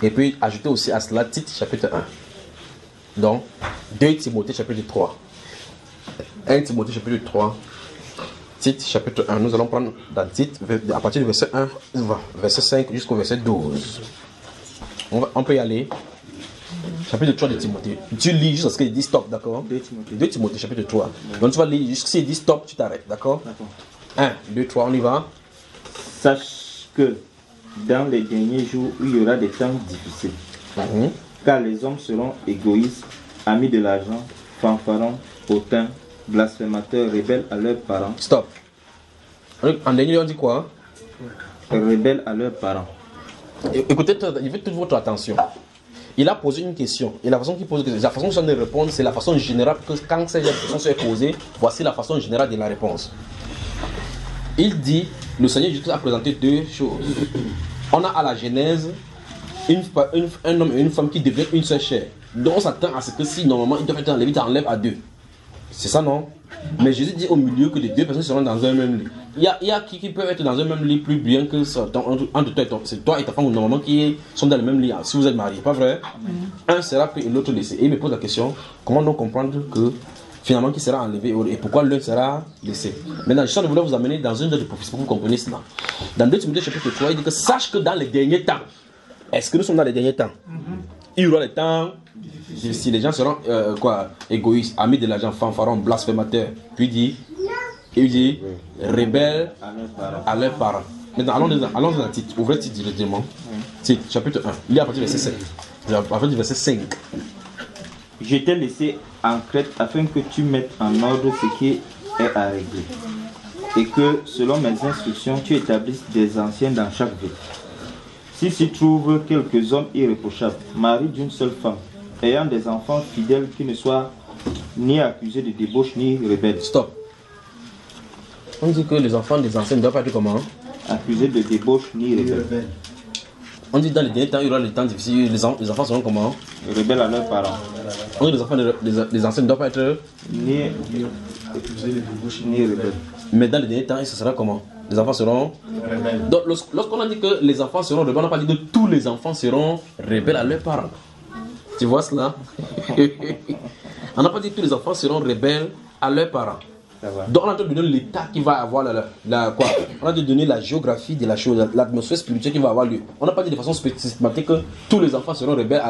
Et puis ajoutez aussi à cela Tite chapitre 1. Donc 2 Timothée chapitre 3. 1 Timothée chapitre 3. Tite chapitre 1. Nous allons prendre dans Tite à partir du verset 1, verset 5 jusqu'au verset 12. On peut y aller. Chapitre 3 de Timothée. Tu lis jusqu'à ce qu'il dit stop, d'accord? 2 Timothée chapitre 3. Donc tu vas lire jusqu'à ce qu'il dit stop, tu t'arrêtes, d'accord? 1, 2, 3, on y va. Sache que dans les derniers jours, il y aura des temps difficiles. Car les hommes seront égoïstes, amis de l'argent, fanfarons, hautains, blasphémateurs, rebelles à leurs parents. Stop. En dernier, on dit quoi? Rebelles à leurs parents. Écoutez, il veut toute votre attention. Il a posé une question. Et la façon qu'il pose, la façon dont il répond, c'est la façon générale. Que quand cette question est posée, voici la façon générale de la réponse. Il dit, le Seigneur Jésus a présenté deux choses. On a à la Genèse un homme et une femme qui deviennent une seule chair. Donc on s'attend à ce que si normalement ils doivent être enlevés, ils enlèvent à deux. C'est ça, non? Mais Jésus dit au milieu que les deux personnes seront dans un même lit. Il y a qui peuvent être dans un même lit plus bien que ça. Entre toi et c'est toi et ta femme normalement qui sont dans le même lit si vous êtes mariés, pas vrai? Un sera pris et l'autre laissé. Et il me pose la question, comment donc comprendre que finalement qui sera enlevé et pourquoi l'un sera laissé? Maintenant, je voulais vous amener dans une autre prophétie pour que vous compreniez cela. Dans 2 Timothée chapitre 3, il dit que sache que dans les derniers temps, est-ce que nous sommes dans les derniers temps? Il y aura des temps difficiles. Les gens seront égoïstes, amis de l'argent, fanfarons, blasphémateurs. Puis il dit rebelles à leurs parents. Maintenant, allons dans le titre. Ouvrez le titre directement. Titre, chapitre 1. Il y a à partir du verset 7. À partir du verset 5. Je t'ai laissé en Crète afin que tu mettes en ordre ce qui est à régler. Et que, selon mes instructions, tu établisses des anciens dans chaque ville. Si s'y trouvent quelques hommes irréprochables, maris d'une seule femme, ayant des enfants fidèles qui ne soient ni accusés de débauche ni rebelles. Stop. On dit que les enfants des anciens ne doivent pas être comment? Accusés de débauche ni rebelles. On dit dans les derniers temps, il y aura des temps difficiles, les enfants seront comment? Rebelles à leurs parents. On dit les anciens ne doivent pas être ni accusés de débauche ni rebelles. Mais dans les derniers temps, ce sera comment? Les enfants seront rebelles. Donc lorsqu'on a dit que les enfants seront rebelles, on n'a pas dit que tous les enfants seront rebelles à leurs parents. Tu vois cela? On n'a pas dit que tous les enfants seront rebelles à leurs parents. Donc on a te donné l'état qui va avoir quoi. On a te donné la géographie de la chose, l'atmosphère spirituelle qui va avoir lieu. On n'a pas dit de façon systématique que tous les enfants seront rebelles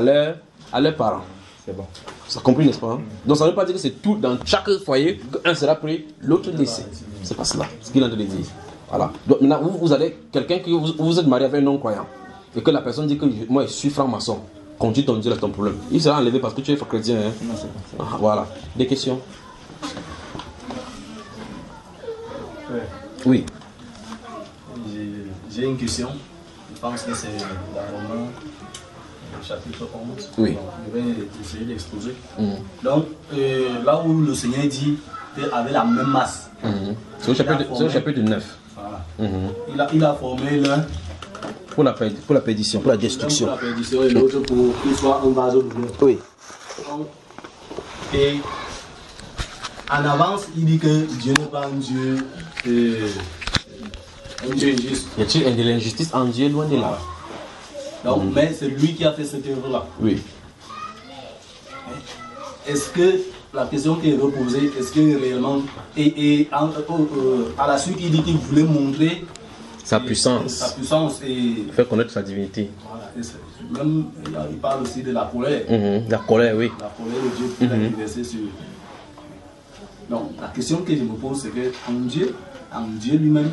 à leurs parents. C'est bon. Ça compris, n'est-ce pas? Donc ça ne veut pas dire que c'est tout dans chaque foyer, qu'un sera pris, l'autre laissé. C'est pas cela, ce qu'il est en train de dire. Voilà. Donc maintenant, vous avez quelqu'un qui vous êtes marié avec un non-croyant et que la personne dit que moi je suis franc-maçon. Conduis ton Dieu là ton problème. Il sera enlevé parce que tu es chrétien. Hein? Non, c'est pas ça. Voilà. Des questions? Oui. J'ai une question. Je pense que c'est dans Romains, chapitre 11. Oui. Je vais essayer d'exposer. Donc, là où le Seigneur dit qu'avec la même masse. C'est au chapitre 9. Voilà. Il a formé l'un pour la perdition, pour la destruction. Pour la perdition et l'autre pour qu'il soit un vase d'honneur. Oui. Et en avance, il dit que Dieu n'est pas un Dieu injuste. Y a-t-il de l'injustice en Dieu loin de là? Donc, mais c'est lui qui a fait cette œuvre-là. Oui. Est-ce que la question qui est reposée, est-ce que réellement, à la suite, il dit qu'il voulait montrer sa puissance et faire connaître sa divinité. Voilà. Même, il parle aussi de la colère. La colère, oui. La colère de Dieu qu'il a déversée sur. Donc, la question que je me pose, c'est qu'en Dieu lui-même,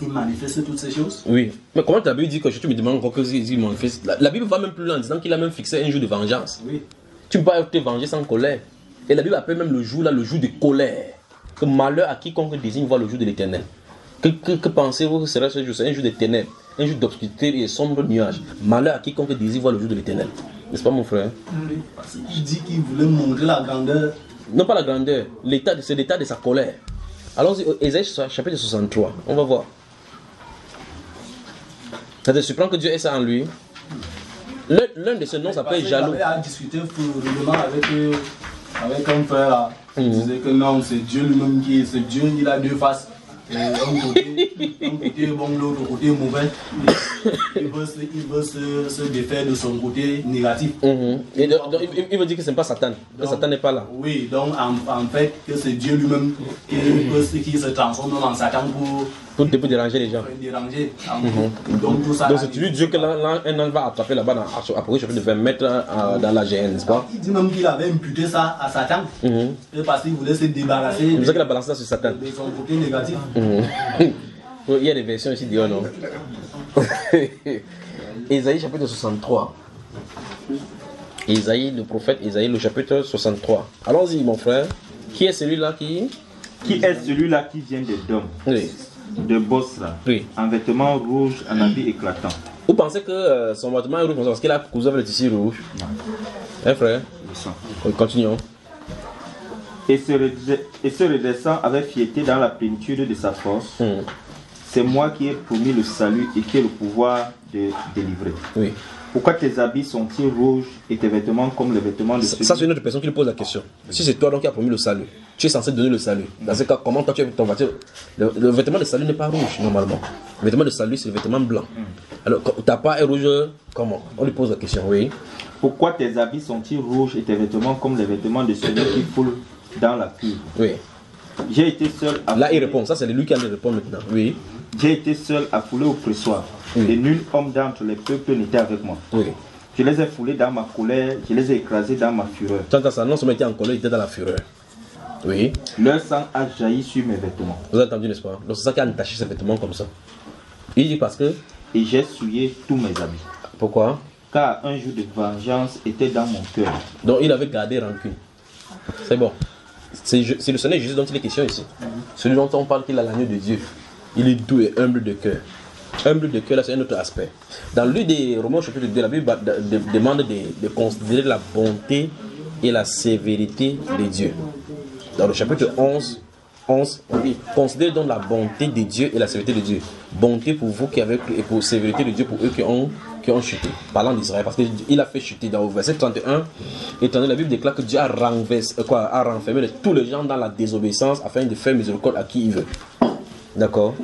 il manifeste toutes ces choses. Oui. Mais comment la Bible dit que tu me demandes encore qu'il manifeste? La Bible va même plus loin en disant qu'il a même fixé un jour de vengeance. Oui. Tu ne peux pas te venger sans colère. Et la Bible appelle même le jour là le jour de colère. Que malheur à quiconque désigne voir le jour de l'éternel. Que pensez-vous que sera ce jour? C'est un jour de ténèbres, un jour d'obscurité et sombre nuage. Malheur à quiconque désire voir le jour de l'éternel. N'est-ce pas mon frère? Oui. Parce qu'il dit qu'il voulait montrer la grandeur. Non pas la grandeur, c'est l'état de sa colère. Allons-y, Ésaïe chapitre 63, on va voir. Ça te surprend que Dieu ait ça en lui? L'un de ses noms s'appelle jaloux. Il a discuté fourbement avec un frère là. Il disait que non, c'est Dieu lui-même qui est. C'est Dieu, il a deux faces. Un côté bon, l'autre côté mauvais. Il veut se défaire de son côté négatif. Et donc, il veut dire que ce n'est pas Satan. Que Satan n'est pas là. Oui, donc en fait, que c'est Dieu lui-même qui se transforme en Satan pour déranger les gens. Donc c'est lui Dieu que un ange va attraper là-bas dans Apocalypse chapitre 20 mettre dans la géhenne, n'est-ce pas? Il dit même qu'il avait imputé ça à Satan. Parce qu'il voulait se débarrasser. C'est pour ça qu'il a balancé ça sur Satan. De son côté négatif. Il y a des versions ici de non. Ésaïe chapitre 63. Ésaïe, le prophète Ésaïe, le chapitre 63. Allons-y mon frère. Qui est celui-là qui est celui-là qui vient d'Édom? Oui. De Bosra, oui. En vêtements rouges, en habit éclatant. Vous pensez que son vêtement est rouge parce qu'il a cousu avec le tissu rouge? Non. Hein frère? Oui, continuons. Et se redressant avec fierté dans la plénitude de sa force, c'est moi qui ai promis le salut et qui ai le pouvoir de délivrer. Oui. Pourquoi tes habits sont-ils rouges et tes vêtements comme les vêtements de celui? Ça, c'est une autre personne qui lui pose la question. Si c'est toi donc qui as promis le salut, tu es censé donner le salut. Dans ce cas, comment toi tu as ton vêtement? Le vêtement de salut n'est pas rouge normalement. Le vêtement de salut, c'est le vêtement blanc. Alors, ta part est rouge, comment? On lui pose la question, oui. Pourquoi tes habits sont-ils rouges et tes vêtements comme les vêtements de celui qui foule dans la cuve? Oui. J'ai été seul à là, il répond. Ça, c'est lui qui a de répondre maintenant. Oui. J'ai été seul à fouler au pressoir. Oui. Et nul homme d'entre les peuples n'était avec moi. Oui. Je les ai foulés dans ma colère, je les ai écrasés dans ma fureur. Tant que ça, non seulement était en colère, il était dans la fureur. Oui. Leur sang a jailli sur mes vêtements. Vous avez entendu, n'est-ce pas? Donc c'est ça qui a entaché ses vêtements comme ça. Il dit parce que... Et j'ai souillé tous mes habits. Pourquoi? Car un jour de vengeance était dans mon cœur. Donc il avait gardé rancune. C'est bon. C'est le Seigneur Jésus dont il est question ici. Celui dont on parle qu'il a l'agneau de Dieu. Il est doux et humble de cœur. Humble de cœur, là, c'est un autre aspect. Dans le livre des Romains, chapitre 2, la Bible demande de considérer la bonté et la sévérité de Dieu. Dans le chapitre 11, on dit considérez donc la bonté de Dieu et la sévérité de Dieu. Bonté pour vous qui avez et pour sévérité de Dieu pour eux qui ont chuté. Parlant d'Israël, parce qu'il a fait chuter. Dans le verset 31, étant donné la Bible déclare que Dieu a renfermé tous les gens dans la désobéissance afin de faire miséricorde à qui il veut. D'accord?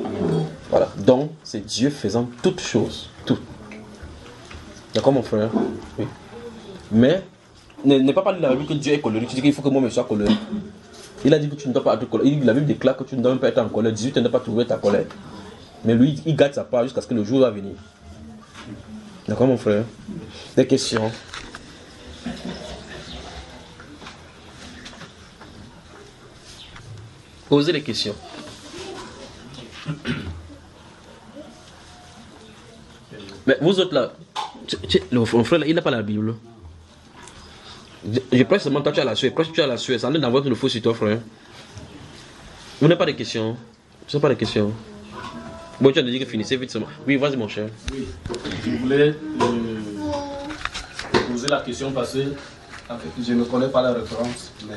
Voilà. Donc, c'est Dieu faisant toutes choses. Tout. D'accord, mon frère? Oui. Mais, n'est pas parlé dans la Bible que Dieu est colérique. Tu dis qu'il faut que moi me sois colérique. Il a dit que tu ne dois pas être en colère. La Bible déclare que tu ne dois même pas être en colère. 18 ans ne doit pas trouver ta colère. Mais lui, il garde sa part jusqu'à ce que le jour va venir. D'accord, mon frère? Des questions? Posez les questions. Mais vous autres là, mon frère là, il n'a pas la Bible. Je prêche seulement, toi tu as la sueur. Prêche, tu as la sueur. Ça en est d'envoyer tout le faux sur toi, frère. Vous n'avez pas de questions? Ce ne sont pas de questions. Bon, tu as dit que finissez vite seulement. Oui, vas-y, mon cher. Oui, je voulais poser la question parce que en fait, je ne connais pas la référence, mais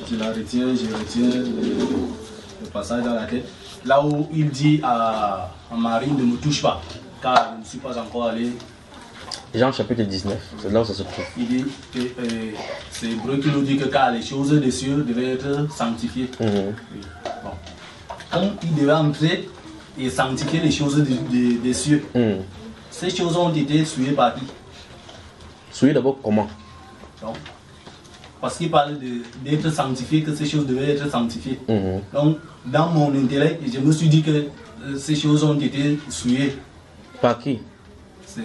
je la retiens, le passage dans la tête. Là où il dit à Marie, ne me touche pas, car je ne suis pas encore allé. Jean chapitre 19, c'est là où ça se trouve. Il dit que c'est Hébreu qui nous dit que car les choses des cieux devaient être sanctifiées. Oui. Bon. Comme il devait entrer et sanctifier les choses des cieux, ces choses ont été souillées par qui? Souillées d'abord comment? Donc, parce qu'il parle d'être sanctifié, que ces choses devaient être sanctifiées. Donc, dans mon intellect, je me suis dit que ces choses ont été souillées. Par qui? C'est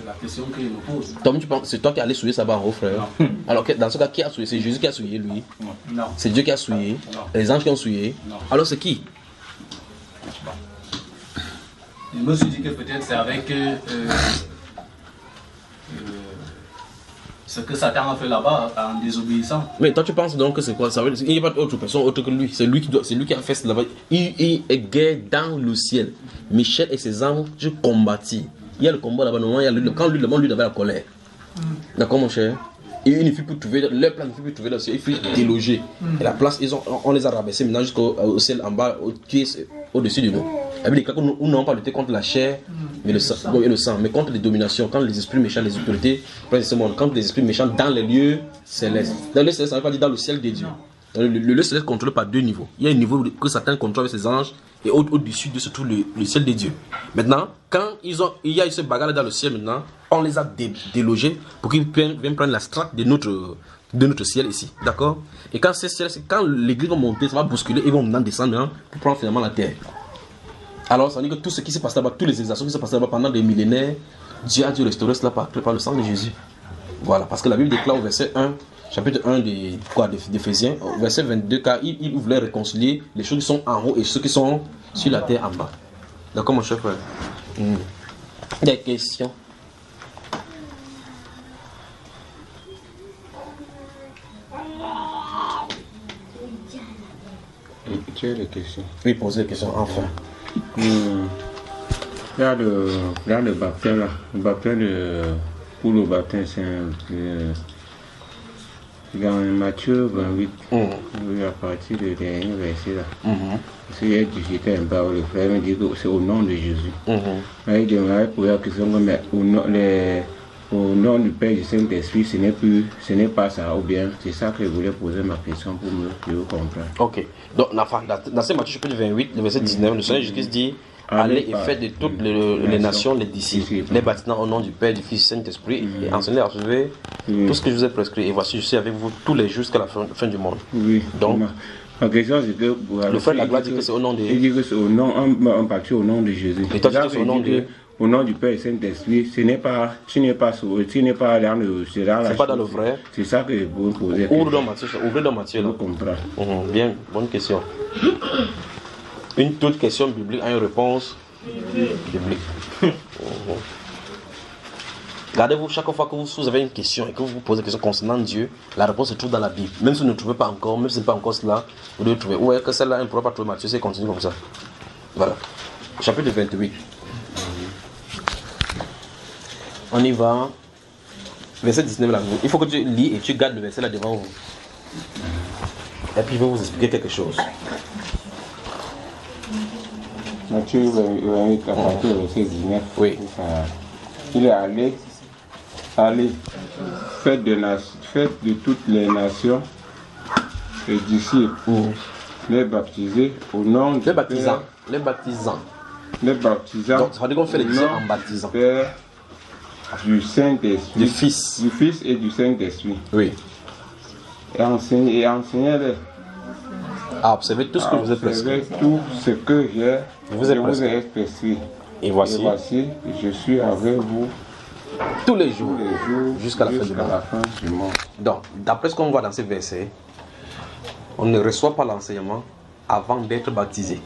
la question que je me pose. Tom, tu penses c'est toi qui allais souiller ça bas en haut, frère? Non. Alors, dans ce cas, qui a souillé? C'est Jésus qui a souillé, lui? Non. C'est Dieu qui a souillé? Non. Les anges qui ont souillé? Non. Alors, c'est qui? Je me suis dit que peut-être c'est avec ce que Satan a fait là-bas en désobéissant. Mais toi tu penses donc que c'est quoi? Ça veut dire qu'il n'y a pas d'autre personne autre que lui. C'est lui qui a fait cela là-bas. Il est guerre dans le ciel. Michel et ses anges combattent. Il y a le combat là-bas. Quand lui avait la colère. D'accord, mon cher? Et il ne fit plus trouver, leur plan ne fit plus trouver le ciel. Il fit déloger. Et la place, on les a rabaissés maintenant jusqu'au ciel en bas, qui est au-dessus de nous. La Bible dit que nous n'avons pas lutté contre la chair mais le sang, mais contre les dominations, quand les esprits méchants, les autorités, contre les esprits méchants dans les lieux célestes. Dans les lieux célestes, ça ne veut pas dire dans le ciel des dieux. Le lieu céleste est contrôlé par deux niveaux. Il y a un niveau que Satan contrôle avec ses anges et au-dessus de se trouve le ciel des dieux. Maintenant, quand il y a eu ce bagarre dans le ciel maintenant, on les a délogés pour qu'ils viennent prendre la strate de notre ciel ici. D'accord? Et quand l'église va monter, ça va bousculer, ils vont maintenant descendre pour prendre finalement la terre. Alors, ça veut dire que tout ce qui s'est passé là-bas, tous les exactions qui s'est passé là-bas pendant des millénaires, Dieu a dû restaurer cela par le sang de Jésus. Voilà, parce que la Bible déclare au verset 1, chapitre 1 d'Éphésiens, verset 22, car il voulait réconcilier les choses qui sont en haut et ceux qui sont sur la terre en bas. D'accord, mon cher frère? Des questions? Tu as des questions? Oui, posez des questions, enfin. Là, le baptême, là. Le baptême pour le baptême, c'est dans Matthieu 28, à partir du dernier verset là. Parce qu'il y a discuté un peu, le frère me dit que c'est au nom de Jésus. Il demandait pour la question, mais au nom du Père et du Saint-Esprit, ce n'est pas ça, ou bien c'est ça que je voulais poser ma question pour mieux comprendre. Ok, donc dans ce Matthieu chapitre 28, le verset 19, le Seigneur Jésus dit: allez et faites de toutes les nations les disciples, les baptisant au nom du Père, du Fils et du Saint-Esprit, et enseignez à recevoir tout ce que je vous ai prescrit. Et voici, je suis avec vous tous les jours jusqu'à la fin du monde. Oui. Donc, ma question c'est que le frère de la gloire dit que c'est au nom de. Il dit que c'est au nom, on partit au nom de Jésus. Et toi tu dis que c'est au nom de. Au nom du Père et Saint-Esprit, tu n'es pas dans le. C'est pas dans le vrai. C'est ça que vous me posez. Ouvrez dans Matthieu. Là. Comprends. Bien, bonne question. Toute question biblique a une réponse biblique. Regardez-vous, chaque fois que vous avez une question et que vous vous posez une question concernant Dieu, la réponse se trouve dans la Bible. Même si vous ne trouvez pas encore, même si ce n'est pas encore cela, vous devez trouver. Ou est-ce que celle-là, on ne pourra pas trouver Matthieu, c'est continue comme ça. Voilà. Chapitre 28. On y va. Verset 19 là. Il faut que tu lis et tu gardes le verset là devant vous. Et puis je vais vous expliquer quelque chose. Matthieu 28 à partir du verset 19. Oui. Il est allé, faites de toutes les nations les disciples, les baptiser au nom du Père. Les baptisants. Donc ça veut dire qu'on fait les disciples en baptisant. Père, du Saint-Esprit, du Fils et du Saint-Esprit. Oui. Et enseignez-les à observer tout ce que je vous ai prescrit. Tout ce que je vous ai prescrit. Et voici, je suis avec vous tous les jours jusqu'à la fin du monde. Donc, d'après ce qu'on voit dans ces versets, on ne reçoit pas l'enseignement avant d'être baptisé.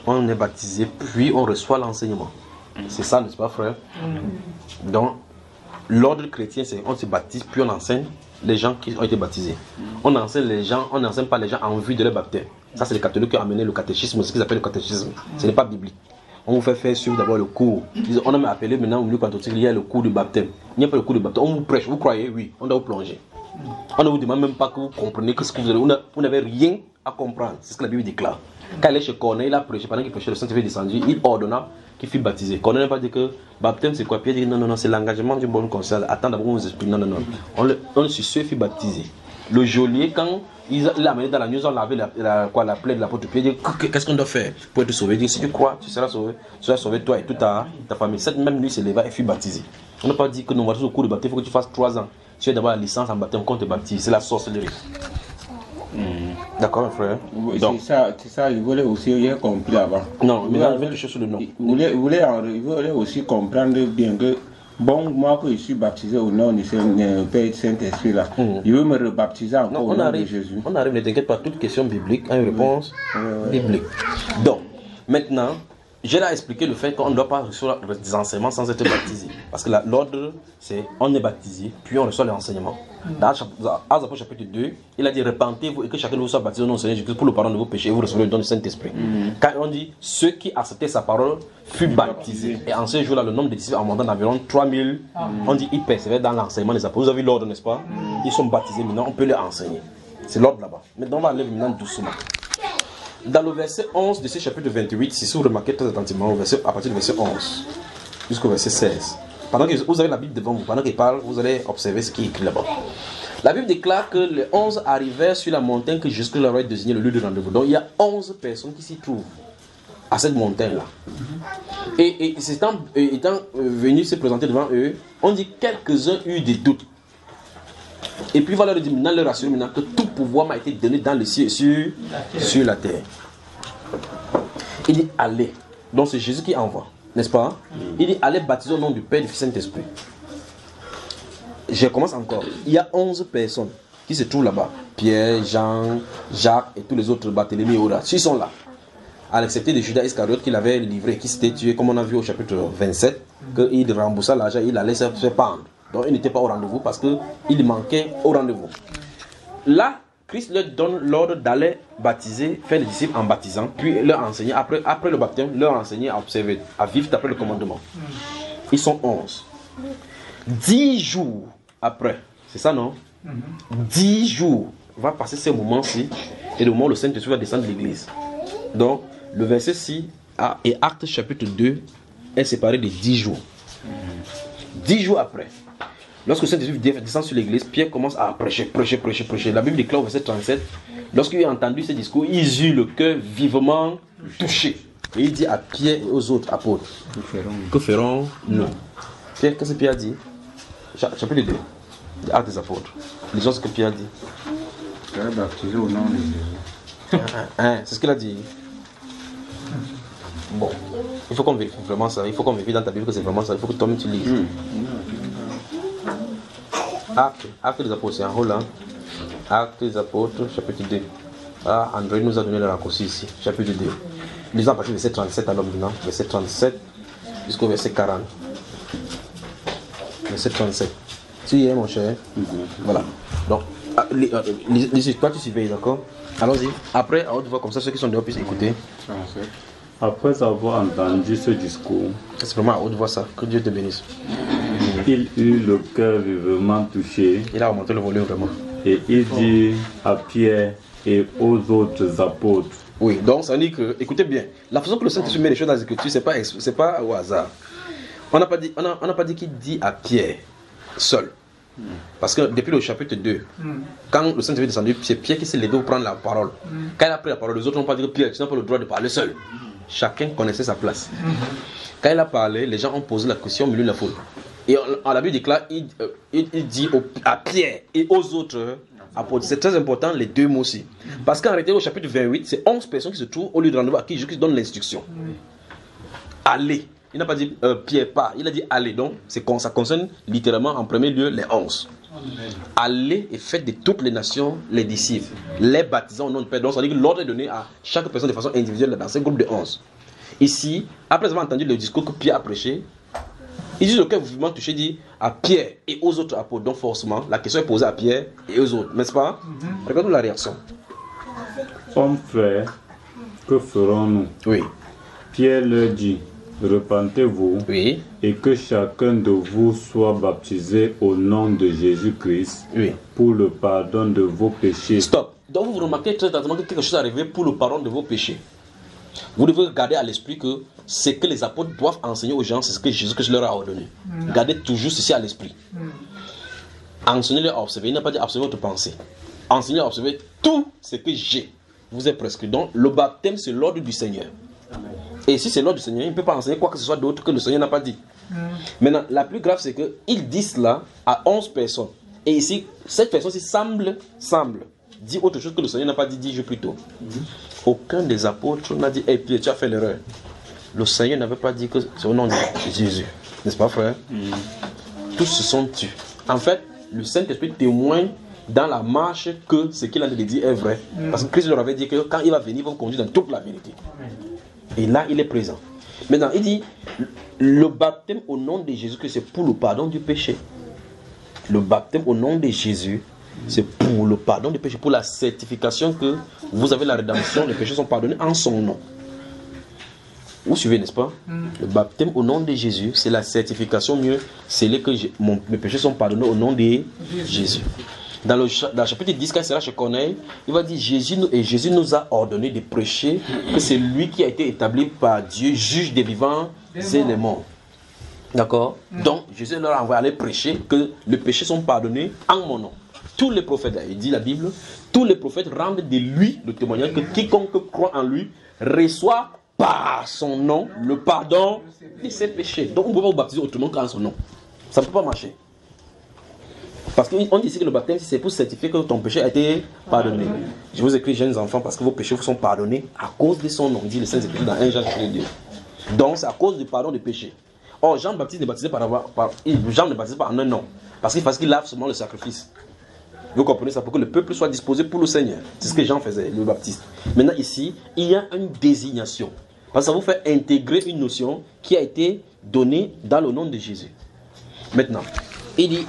On est baptisé, puis on reçoit l'enseignement. C'est ça, n'est-ce pas, frère? Donc, l'ordre chrétien, c'est on se baptise, puis on enseigne les gens qui ont été baptisés. On enseigne les gens, on n'enseigne pas les gens en vue de leur baptême. Ça, c'est les catholiques qui ont amené le catéchisme, ce qu'ils appellent le catéchisme. Ce n'est pas biblique. On vous fait faire suivre d'abord le cours. On a appelé maintenant au milieu catholique, il y a le cours de baptême. Il n'y a pas le cours de baptême. On vous prêche, vous croyez, oui, on doit vous plonger. On ne vous demande même pas que vous compreniez ce que vous avez. Vous n'avez rien à comprendre. C'est ce que la Bible déclare. Quand il est chez Corneille, il a prêché. Pendant qu'il prêchait, le Saint-Esprit est descendu. Il ordonna qu'il fût baptisé. Corneille n'a pas dit que baptême c'est quoi. Pierre dit non, c'est l'engagement d'une bonne conscience. Attends d'abord, on vous explique. Non. On le suit, fut baptisé. Le geôlier, quand il l'a amené dans la nuit, on lavé la plaie de l'apôtre Pierre. Il dit qu'est-ce qu'on doit faire pour être sauvé? Il dit si tu crois, tu seras sauvé. Tu seras sauvé toi et toute ta famille. Cette même nuit, il se leva et fut baptisé. On n'a pas dit que nous voici au cours de baptême, il faut que tu fasses 3 ans. Tu as d'abord la licence en baptême qu'on te baptise. C'est la sorcellerie. D'accord, frère? C'est ça, il voulait aussi rien compris là-bas. Non, mais là, je vais toucher sur le nom. Il voulait aussi comprendre bien que, bon, moi que je suis baptisé au nom du Père Saint-Esprit là, il veut me rebaptiser encore au nom de Jésus. On arrive, ne t'inquiète pas, toute question biblique a une réponse biblique. Donc, maintenant, j'ai là expliqué le fait qu'on ne doit pas recevoir des enseignements sans être baptisé. Parce que l'ordre, c'est on est baptisé, puis on reçoit les enseignements. Dans Actes chapitre 2, il a dit repentez-vous et que chacun de vous soit baptisé au nom du Seigneur Jésus pour le pardon de vos péchés et vous recevrez le don du Saint-Esprit. Quand on dit ceux qui acceptaient sa parole furent baptisés. Et en ce jour-là, le nombre de disciples augmentant d'environ 3000. On dit ils persévèrent dans l'enseignement des apôtres. Vous avez l'ordre, n'est-ce pas? Ils sont baptisés maintenant, on peut les enseigner. C'est l'ordre là-bas. Maintenant, on va aller maintenant doucement. Dans le verset 11 de ce chapitre 28, si vous remarquez très attentivement, à partir du verset 11 jusqu'au verset 16, pendant que vous avez la Bible devant vous, pendant qu'il parle, vous allez observer ce qui est écrit là-bas. La Bible déclare que les 11 arrivèrent sur la montagne que Jésus leur avait désigné le lieu de rendez-vous. Donc il y a 11 personnes qui s'y trouvent à cette montagne-là. Et étant venus se présenter devant eux, on dit quelques-uns eurent des doutes. Et puis voilà, maintenant leur rassurer maintenant que tout pouvoir m'a été donné dans le ciel sur la terre. Il dit allez. Donc c'est Jésus qui envoie, n'est-ce pas? Il dit allez baptiser au nom du Père, du Fils et du Saint-Esprit. Je commence encore. Il y a 11 personnes qui se trouvent là-bas. Pierre, Jean, Jacques et tous les autres, Barthélemy et Horace. Ils sont là. À l'exception de Judas Iscariote qui l'avait livré, qui s'était tué, comme on a vu au chapitre 27, qu'il remboursa l'argent, il allait se pendre. Donc il n'était pas au rendez-vous parce qu'il manquait au rendez-vous. Là, Christ leur donne l'ordre d'aller baptiser, faire les disciples en baptisant, puis leur enseigner, après le baptême, leur enseigner à observer, à vivre d'après le commandement. Ils sont 11. 10 jours après, c'est ça non? 10 jours, va passer ce moment-ci, et le moment où le Saint-Esprit va descendre de l'église. Donc, le verset 6 et Actes chapitre 2 est séparé de 10 jours. 10 jours après, lorsque le Saint-Esprit descend sur l'église, Pierre commence à prêcher. La Bible déclare au verset 37, lorsqu'il a entendu ce discours, il eut le cœur vivement touché. Et il dit à Pierre et aux autres apôtres, que ferons-nous? Pierre, qu'est-ce que Pierre dit? Chapitre 2, Actes des apôtres. Lisons ce que Pierre dit. Je vais baptiser au nom de Jésus. C'est ce qu'il a dit. Bon, il faut qu'on vérifie vraiment ça. Il faut qu'on vérifie dans ta Bible que c'est vraiment ça. Il faut que toi-même tu lises. Actes des apôtres, c'est en Hollande. Actes des apôtres, chapitre 2. Ah, André nous a donné le raccourci ici, chapitre 2. Lisons à partir du verset 37 à l'homme maintenant. Verset 37 jusqu'au verset 40. Verset 37. Tu y es, mon cher? Voilà. Donc, toi tu surveilles, d'accord? Allons-y. Après, à haute voix, comme ça, ceux qui sont dehors puissent écouter. Après avoir entendu ce discours, c'est vraiment à haute voix ça. Que Dieu te bénisse. Il eut le cœur vivement touché. Il a augmenté le volume vraiment. Et il dit à Pierre et aux autres apôtres. Oui, donc ça veut dire que, écoutez bien, la façon que le Saint-Esprit met les choses dans les Écritures, c'est pas au hasard. On n'a pas dit qu'il dit à Pierre seul. Parce que depuis le chapitre 2, quand le Saint-Esprit est descendu, c'est Pierre qui s'est levé pour prendre la parole. Quand il a pris la parole, les autres n'ont pas dit que Pierre, tu n'as pas le droit de parler seul. Chacun connaissait sa place. Quand il a parlé, les gens ont posé la question au milieu de la foule. Et en la Bible déclare, il dit à Pierre et aux autres apôtres. C'est très important, les deux mots aussi. Parce qu'en réalité, au chapitre 28, c'est 11 personnes qui se trouvent au lieu de rendez-vous à qui Jésus donne l'instruction. Allez. Il n'a pas dit Pierre pas, il a dit allez. Donc, ça concerne littéralement en premier lieu les 11. Allez et faites de toutes les nations les disciples, les baptisant au nom du Père. Donc, ça veut dire que l'ordre est donné à chaque personne de façon individuelle dans ce groupe de 11. Ici, après avoir entendu le discours que Pierre a prêché, il dit le cœur vivement touché, dit à Pierre et aux autres apôtres. Donc forcément, la question est posée à Pierre et aux autres, n'est-ce pas? Regardons la réaction. Hommes frères, que ferons-nous? Oui. Pierre leur dit, repentez-vous et que chacun de vous soit baptisé au nom de Jésus-Christ pour le pardon de vos péchés. Stop. Donc vous remarquez très attentivement que quelque chose est arrivé pour le pardon de vos péchés. Vous devez garder à l'esprit que ce que les apôtres doivent enseigner aux gens, c'est ce que Jésus-Christ leur a ordonné. Gardez toujours ceci à l'esprit. Enseignez-leur à observer. Il n'a pas dit observer votre pensée. Enseignez-leur à observer tout ce que j'ai vous est prescrit. Donc le baptême, c'est l'ordre du Seigneur. Et si c'est l'ordre du Seigneur, il ne peut pas enseigner quoi que ce soit d'autre que le Seigneur n'a pas dit. Maintenant, la plus grave, c'est qu'ils disent cela à 11 personnes. Et ici, cette personne-ci semble dire autre chose que le Seigneur n'a pas dit, dis-je plutôt. Aucun des apôtres n'a dit, hey Pierre, tu as fait l'erreur. Le Seigneur n'avait pas dit que c'est au nom de Jésus. N'est-ce pas, frère? Tous se sont tus. En fait, le Saint-Esprit témoigne dans la marche que ce qu'il a dit est vrai. Parce que Christ leur avait dit que quand il va venir, il va vous conduire dans toute la vérité. Et là, il est présent. Maintenant, il dit, le baptême au nom de Jésus, que c'est pour le pardon du péché. Le baptême au nom de Jésus, c'est pour le pardon du péché, pour la certification que vous avez la rédemption, les péchés sont pardonnés en son nom. Vous suivez, n'est-ce pas? Le baptême au nom de Jésus, c'est la certification mieux, c'est que mes péchés sont pardonnés au nom de Jésus. Dans le chapitre 10, quand il sera chez Corneille, il va dire Jésus nous a ordonné de prêcher que c'est lui qui a été établi par Dieu, juge des vivants et des morts. D'accord? Donc, Jésus leur a envoyé aller prêcher que les péchés sont pardonnés en mon nom. Tous les prophètes, il dit la Bible, tous les prophètes rendent de lui le témoignage que quiconque croit en lui reçoit par son nom le pardon de ses péchés. Donc, on ne peut pas vous baptiser autrement qu'en son nom. Ça ne peut pas marcher. Parce qu'on dit ici que le baptême, c'est pour certifier que ton péché a été pardonné. Je vous écris, jeunes enfants, parce que vos péchés vous sont pardonnés à cause de son nom, dit le Saint-Esprit dans 1 Jean chapitre 2. Donc, c'est à cause du pardon des péchés. Or, Jean le Baptiste n'est baptisé Jean ne baptise pas en un nom, parce qu'il lave seulement le sacrifice. Vous comprenez ça? Pour que le peuple soit disposé pour le Seigneur. C'est ce que Jean faisait, le Baptiste. Maintenant, ici, il y a une désignation. Parce que ça vous fait intégrer une notion qui a été donnée dans le nom de Jésus. Maintenant, il dit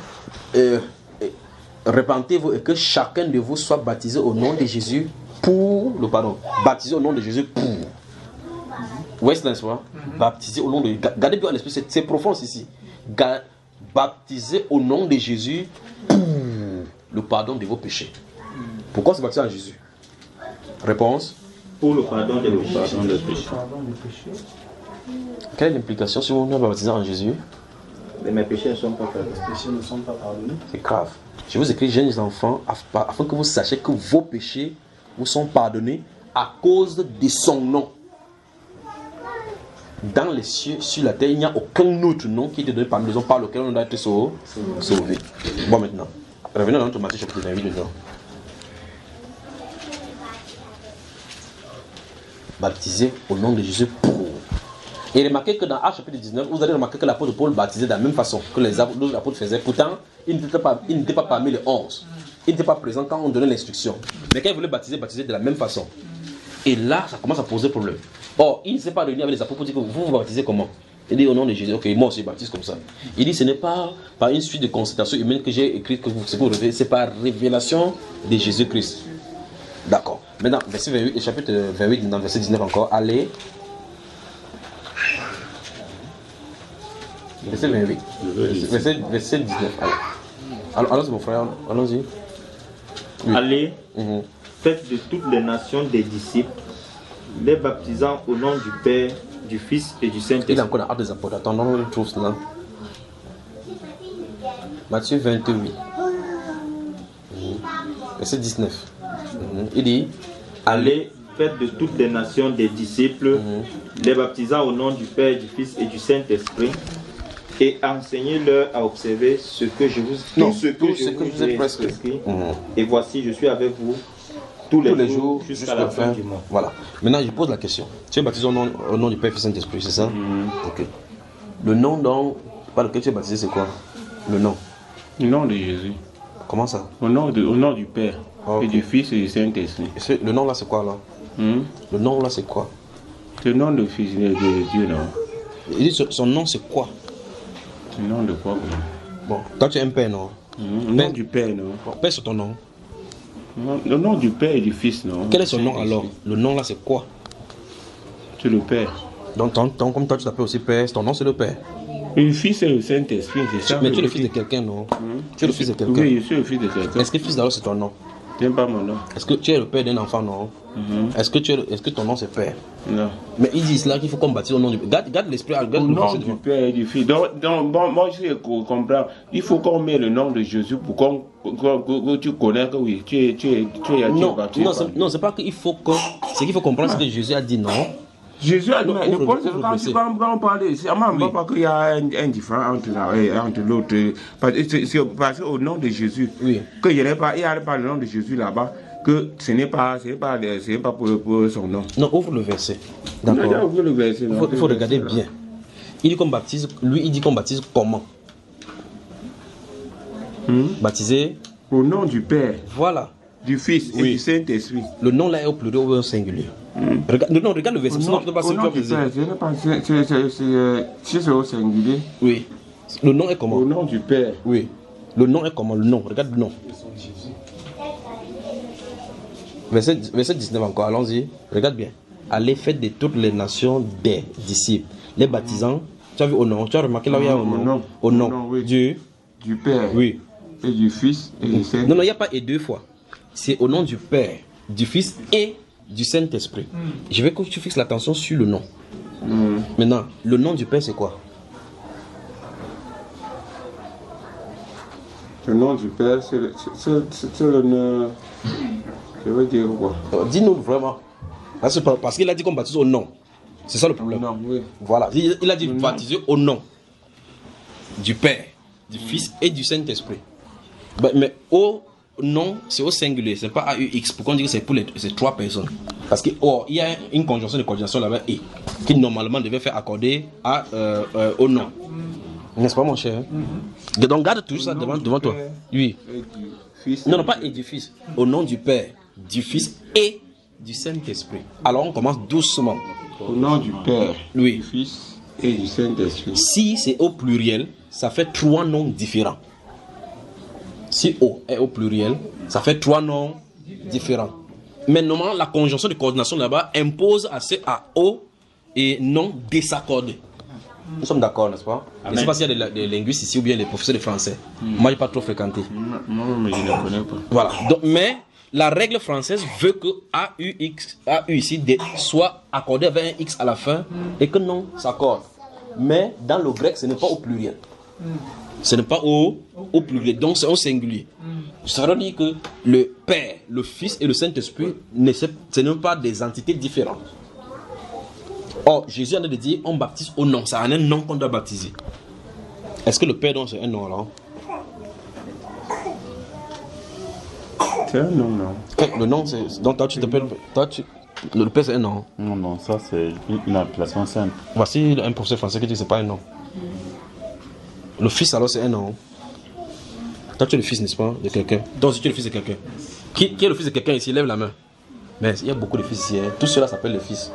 repentez-vous et que chacun de vous soit baptisé au nom de Jésus pour le pardon. Baptisé au nom de Jésus pour. Où est-ce n'est-ce pas? Baptisé au nom de. Gardez bien l'esprit, c'est profond ici. Baptisé au nom de Jésus pour le pardon de vos péchés. Pourquoi se baptiser en Jésus? Réponse? Pour le pardon de vos péchés. Quelle est l'implication si vous ne baptisez en Jésus? Mais mes péchés ne sont pas pardonnés. C'est grave. Je vous écris, jeunes enfants, afin que vous sachiez que vos péchés vous sont pardonnés à cause de son nom. Dans les cieux, sur la terre, il n'y a aucun autre nom qui est donné par les hommes par lequel on doit être sauvé. Bon, maintenant, revenons dans notre Matthieu chapitre 28 dedans. Baptisé au nom de Jésus pour. Et remarquez que dans Actes chapitre 19, vous allez remarquer que l'apôtre Paul baptisait de la même façon que les autres apôtres faisaient. Pourtant, il n'était pas parmi les 11. Il n'était pas présent quand on donnait l'instruction. Mais quand il voulait baptiser de la même façon. Et là, ça commence à poser problème. Or, il ne s'est pas réuni avec les apôtres pour dire que vous vous baptisez comment? Il dit au nom de Jésus, ok, moi aussi je baptise comme ça. Il dit ce n'est pas par une suite de constatations humaines que j'ai écrit que ce que vous rêvez, c'est par révélation de Jésus-Christ. D'accord. Maintenant, verset 28, chapitre 28, dans verset 19 encore, allez. Verset 28. Verset 19. Allons-y, mon frère, allons-y. Oui. Allez, faites de toutes les nations des disciples, les baptisant au nom du Père, du Fils et du Saint-Esprit. Il est encore dans Actes des Apôtres. Attendons, on trouve cela. Matthieu 28. Verset 19. Il dit, allez, faites de toutes les nations des disciples, les baptisant au nom du Père, du Fils et du Saint-Esprit, et enseignez-leur à observer ce que je vous, tout ce que je vous ai prescrit. Et voici, je suis avec vous tous les jours jusqu'à la fin du monde. Voilà. Maintenant, je pose la question. Tu es baptisé au nom du Père, Fils et Saint-Esprit, c'est ça? Ok. Le nom par lequel tu es baptisé, c'est quoi? Le nom? Le nom de Jésus. Comment ça? Au nom du Père, et du Fils et du Saint-Esprit. Le nom là, c'est quoi là? Le nom là, c'est quoi? Le nom de Fils de Dieu, non? Il dit son nom, c'est quoi? Le nom de quoi? Bon, toi tu es un père, non? Le nom du Père, non? Père, c'est ton nom. Le nom du Père et du Fils, non? Quel est son nom alors? Le nom là, c'est quoi? C'est le Père. Donc, comme toi tu t'appelles aussi Père, ton nom c'est le Père. Le Fils et le Saint-Esprit, c'est ça. Mais tu es le fils de quelqu'un, non? Tu es le fils de quelqu'un. Oui, je suis le fils de quelqu'un. Est-ce que fils d'alors c'est ton nom? Ce n'est pas mon nom. Est-ce que tu es le père d'un enfant, non? Est-ce que ton nom c'est Père? Non. Mais ils disent là qu'il faut qu'on baptise au nom du Père. Garde l'esprit, garde le nom du Père et du Fils. Donc bon, moi je comprends. Il faut qu'on mette le nom de Jésus pour que tu connais que oui, tu es baptisé. Non, c'est pas qu'il faut que. C'est qu'il faut comprendre ce que Jésus a dit, non? Jésus a dit, le problème c'est quand on parle, c'est pas qu'il y a un différent entre l'autre. Parce qu'au nom de Jésus, qu'il n'y a pas le nom de Jésus là-bas, que ce n'est pas pour son nom. Non, ouvre le verset. D'accord. Il faut regarder bien. Il dit qu'on baptise, lui il dit qu'on baptise comment? Baptiser au nom du Père. Voilà. Du Fils et du Saint-Esprit. Le nom là est au pluriel ou au singulier? Regarde le verset, sinon tu ne peux pas se c'est au singulier. Oui. Le nom est comment? Au nom du Père. Oui. Le nom est comment? Le nom, regarde le nom. Verset 19 encore, allons-y. Regarde bien. Allez, faites de toutes les nations des disciples. Les baptisants, tu as vu au nom? Tu as remarqué là où il y a au nom? Au nom. Du Père. Oui. Et du Fils et du Saint-Esprit. Non, il n'y a pas et deux fois. C'est au nom du Père, du Fils et du Saint-Esprit. Je veux que tu fixes l'attention sur le nom. Maintenant, le nom du Père, c'est quoi? Le nom du Père, c'est le nom. Je veux dire quoi? Dis-nous vraiment. Parce qu'il a dit qu'on baptise au nom. C'est ça le problème. Non, oui. Voilà. Il a dit baptiser au nom du Père, du Fils et du Saint-Esprit. Mais au nom, c'est au singulier, c'est pas AUX. Pourquoi on dit que c'est pour ces trois personnes? Parce qu'il y a une conjonction de coordination là-bas et qui normalement devait faire accorder au nom. N'est-ce pas mon cher? Donc garde tout ça devant toi. Oui. Non, pas et du Fils. Au nom du Père, du Fils et du Saint-Esprit. Alors on commence doucement. Au nom du Père, oui, du Fils et du Saint-Esprit. Si c'est au pluriel, ça fait trois noms différents. Si O est au pluriel, ça fait trois noms différents. Mais normalement, la conjonction de coordination là-bas impose à O et non désaccordé. Nous sommes d'accord, n'est-ce pas? Je ne sais pas s'il y a des linguistes ici ou bien des professeurs de français. Moi, je n'ai pas trop fréquenté. Moi, mais je ne connais pas. Voilà. Donc, mais la règle française veut que AU ici soit accordé avec un X à la fin et que non s'accorde. Mais dans le grec, ce n'est pas au pluriel. Ce n'est pas au pluriel, donc c'est au singulier. Ça veut dire que le Père, le Fils et le Saint-Esprit, ce ne sont pas des entités différentes. Or, Jésus a dit, on baptise au nom, ça a un nom qu'on doit baptiser. Est-ce que le Père donc c'est un nom alors? C'est un nom, non. Le nom c'est... Donc toi tu t'appelles... Le Père c'est un nom? Non, ça c'est une appellation simple. Voici un professeur français qui dit que c'est pas un nom. Le Fils alors c'est un nom. Toi tu es le fils, n'est-ce pas, de quelqu'un? Donc si tu es le fils de quelqu'un, qui est le fils de quelqu'un ici? Lève la main. Mais il y a beaucoup de fils ici, hein. Tout cela s'appelle le fils.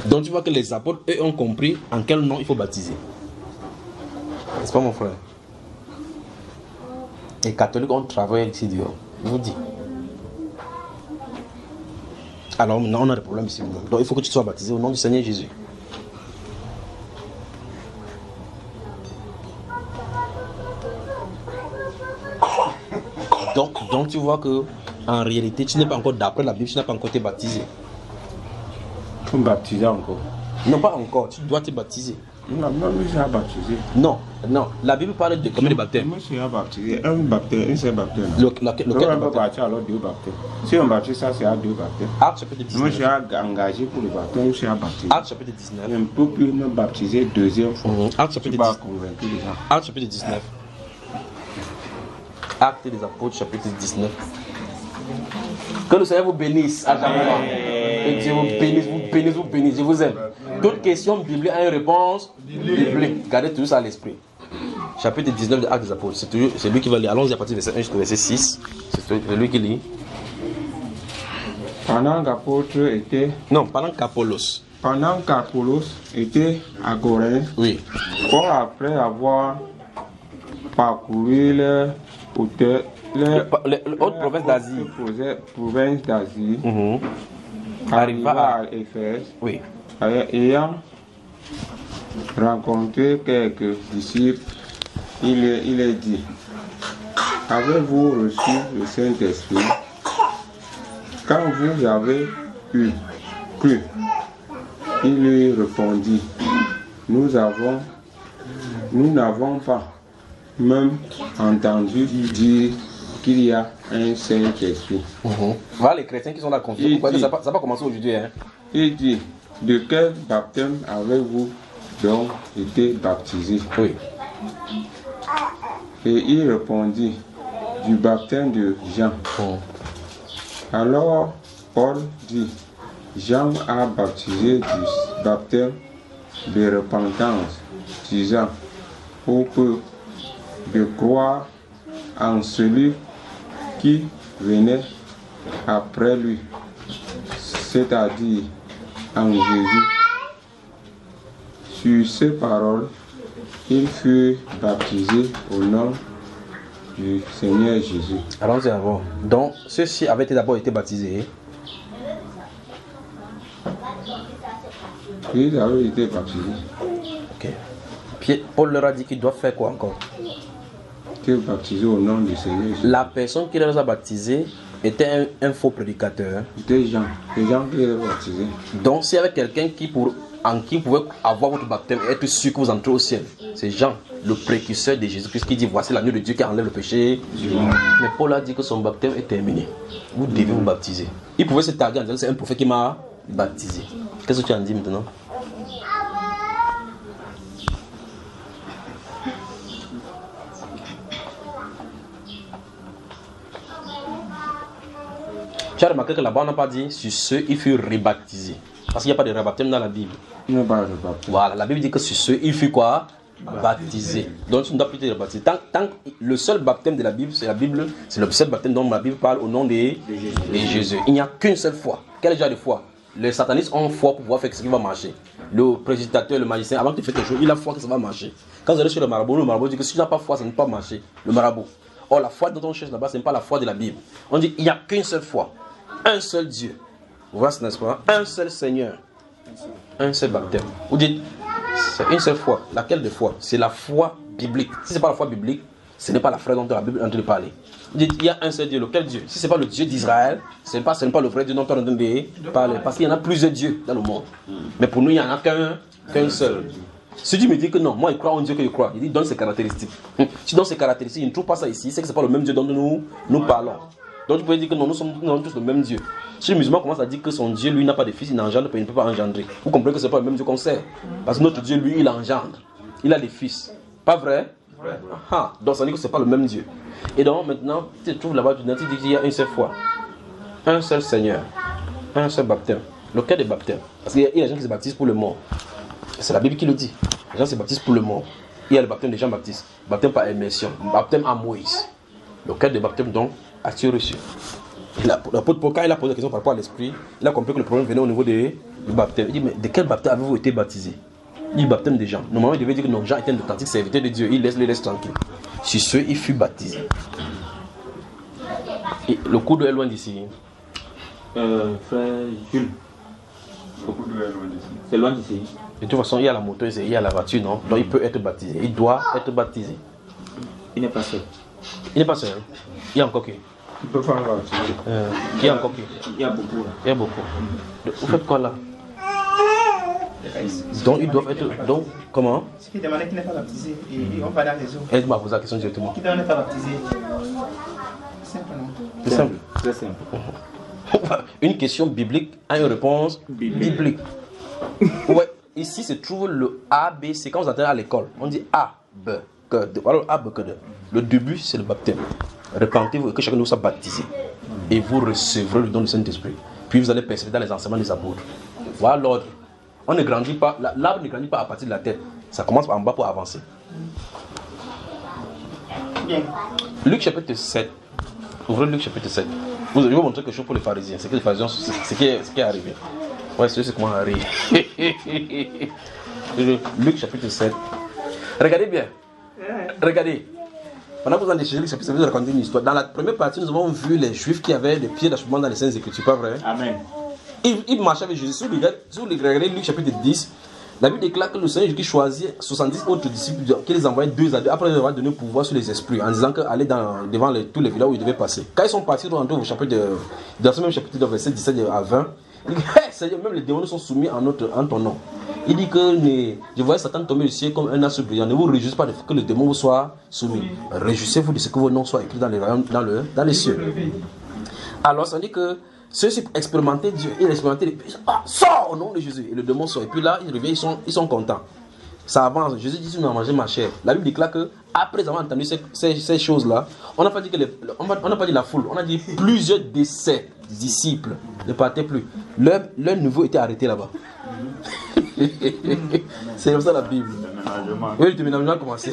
Donc tu vois que les apôtres, eux, ont compris en quel nom il faut baptiser. N'est-ce pas mon frère? Les catholiques ont travaillé ici dehors. Je vous dis. Alors maintenant on a des problèmes ici. Donc il faut que tu sois baptisé au nom du Seigneur Jésus. Donc tu vois que en réalité tu n'es pas encore, d'après la Bible, tu n'as pas encore été baptisé. Tu me baptiser encore. Non, pas encore. Tu dois te baptiser. Non, je suis baptisé. Non, la Bible parle de combien de baptêmes? Moi, je suis baptisé. Un seul baptême. Lequel baptême? Alors deux baptêmes. Si on baptise ça, c'est à deux baptêmes. Acte chapitre 19. Moi, je suis engagé pour le baptême, je suis baptisé. Acte chapitre 19. Je ne peux plus me baptiser deuxième fois. Acte chapitre 19. Acte chapitre 19. Acte des apôtres, chapitre 19. Que le Seigneur vous bénisse à jamais. Que Dieu vous bénisse, je vous aime. Toute question biblique a une réponse biblique. Gardez tout ça à l'esprit. Chapitre 19 de Actes des apôtres. C'est lui qui va lire. Allons-y à partir du verset 1 jusqu'au verset 6. C'est lui qui lit. Pendant qu'apôtre était. Non, pendant qu'Apollos. Pendant qu'Apollos était à Corinthe. Oui. Or, après avoir parcouru les hautes provinces d'Asie. Arriva à Éphèse. Oui. Ayant rencontré quelques disciples, il est dit: avez-vous reçu le Saint-Esprit quand vous avez cru? Il lui répondit: nous n'avons pas même entendu dire qu'il y a un Saint-Esprit. Voilà les chrétiens qui sont là confiés. Ça n'a pas commencé aujourd'hui. Hein? Il dit: de quel baptême avez-vous donc été baptisé? Oui. Et il répondit: du baptême de Jean. Alors Paul dit: Jean a baptisé du baptême de repentance, disant au peuple de croire en celui qui venait après lui, c'est-à-dire en Jésus. Sur ces paroles, il fut baptisé au nom du Seigneur Jésus. Allons-y avant. Donc, ceux-ci avaient d'abord été baptisés. Ils avaient été baptisés. Ok. Puis Paul leur a dit qu'ils doivent faire quoi encore? Ils étaient baptisés au nom du Seigneur Jésus. La personne qui les a baptisés était un faux prédicateur. C'était Jean. C'est Jean qui les a baptisés. Donc, s'il y avait quelqu'un en qui vous pouvez avoir votre baptême et être sûr que vous entrez au ciel, c'est Jean, le précurseur de Jésus-Christ, qui dit: voici l'agneau de Dieu qui enlève le péché. Mais Paul a dit que son baptême est terminé. Vous devez vous baptiser. Il pouvait se targuer en disant: c'est un prophète qui m'a baptisé. Qu'est-ce que tu en dis maintenant? Tu as remarqué que là-bas on n'a pas dit sur ceux il fut rebaptisé. Parce qu'il n'y a pas de rebaptême dans la Bible. Il n'y a pas de rebaptême. Voilà, la Bible dit que sur ceux il fut quoi? Baptisé. Donc tu ne dois plus te rebaptiser. Tant le seul baptême de la Bible, c'est le seul baptême dont la Bible parle au nom de Jésus. Il n'y a qu'une seule foi. Quel genre de foi? Les satanistes ont foi pour pouvoir faire ce qui va marcher. Le prédicateur, le magicien, avant que tu fasses quelque chose, il a foi que ça va marcher. Quand vous allez chez le marabout dit que si tu n'as pas foi, ça ne peut pas marcher. Le marabout. Or, la foi dont on cherche là-bas, ce n'est pas la foi de la Bible. On dit il n'y a qu'une seule foi. Un seul Dieu. Vous voyez, n'est-ce pas? Un seul Seigneur. Un seul baptême. Vous dites, c'est une seule foi. Laquelle de foi? C'est la foi biblique. Si ce n'est pas la foi biblique, ce n'est pas la foi dont la Bible est en train de parler. Vous dites, il y a un seul Dieu. Lequel Dieu? Si ce n'est pas le Dieu d'Israël, ce n'est pas le vrai Dieu dont on est en train de parler. Parce qu'il y en a plusieurs dieux dans le monde. Mais pour nous, il n'y en a qu'un seul. Si tu me dis que non, moi je crois en Dieu que je crois, il dit donne ses caractéristiques. Si donne ses caractéristiques, il ne trouve pas ça ici, c'est que ce n'est pas le même Dieu dont nous parlons. Donc tu peux dire que non, nous sommes tous le même Dieu. Si le musulman commence à dire que son Dieu, lui, n'a pas de fils, il n'engendre pas, il ne peut pas engendrer. Vous comprenez que ce n'est pas le même Dieu qu'on sert. Parce que notre Dieu, lui, il engendre. Il a des fils. Pas vrai? Ah, donc ça dit que ce n'est pas le même Dieu. Et donc maintenant, tu te trouves là-bas, tu dis qu'il y a une seule foi. Un seul Seigneur. Un seul baptême. Lequel des baptêmes? Parce qu'il y a des gens qui se baptisent pour le mort. C'est la Bible qui le dit. Les gens se baptisent pour le mort. Il y a le baptême de Jean-Baptiste. Baptême par immersion. Baptême à Moïse. Lequel des baptêmes donc as-tu reçu? L'apôtre Paul, quand il a posé la question par rapport à l'esprit, il a compris que le problème venait au niveau du baptême. Il dit, mais de quel baptême avez-vous été baptisé? Il dit, baptême de Jean. Normalement, il devait dire que non, Jean était un authentique serviteur de Dieu. Il les laisse tranquille. Sur ce, il fut baptisé. Et le coup d'eau est loin d'ici. Frère Jules. Le coup d'eau est loin d'ici. C'est loin d'ici. De toute façon, il y a la moto, il y a la voiture, non? Donc il peut être baptisé. Il doit être baptisé. Il n'est pas seul. Il n'est pas seul. Il y a encore qui? Il peut pas baptiser. Il y a encore qui? Il y a beaucoup là. Il y a beaucoup. Vous faites quoi là? Donc ils doivent être. Donc comment? Ce qui demandait qu'il n'est pas baptisé et on va dans les eaux. Elle m'a posé la question directement. Qui n'est pas baptisé? Simplement. C'est simple. Très simple. Une question biblique a une réponse biblique. Ouais. Ici se trouve le A, B, C. Quand vous entendez à l'école, on dit A, B, que D. Alors A, B, que D. Le début, c'est le baptême. Repentez-vous et que chacun de vous soit baptisé. Et vous recevrez le don du Saint-Esprit. Puis vous allez persévérer dans les enseignements des apôtres. Voilà l'ordre. On ne grandit pas, l'arbre ne grandit pas à partir de la tête. Ça commence en bas pour avancer. Bien. Luc chapitre 7. Ouvrez Luc chapitre 7. Je vais vous montrer quelque chose pour les pharisiens. C'est que les pharisiens, ce qui est arrivé. Ouais, c'est comment arrive. Luc chapitre 7. Regardez bien. Regardez. Pendant que vous en déchirez Luc chapitre 7, vous racontez une histoire. Dans la première partie, nous avons vu les juifs qui avaient des pieds d'achoppement dans les Saintes Écritures, pas vrai? Amen. Ils marchaient avec Jésus. Si vous regardez Luc chapitre 10, la Bible déclare que le Seigneur Jésus choisit 70 autres disciples qui les envoyait 2 à 2 après leur avoir donné pouvoir sur les esprits en disant qu'aller devant tous les villages où ils devaient passer. Quand ils sont partis, ils sont rentrés au chapitre dans ce même chapitre de verset 17 à 20. Il dit, hey, Seigneur, même les démons sont soumis en ton nom. Il dit que je voyais Satan tomber du ciel comme un astre brillant. Ne vous réjouissez pas de que les démons vous soient soumis. Réjouissez-vous de ce que vos noms soient écrits dans les cieux. Alors ça dit que ceux-ci expérimentaient Dieu, ils expérimentaient, sors au nom de Jésus. Et le démon sort. Et puis là, ils reviennent, ils sont contents. Ça avance. Jésus dit, tu n'as mangé ma chair. La Bible déclare que après avoir entendu ces choses-là, on n'a pas dit on n'a pas dit la foule, on a dit plusieurs de ses disciples ne partaient plus. Leur niveau était arrêté là-bas. C'est comme ça la Bible. Oui, le déménagement a commencé.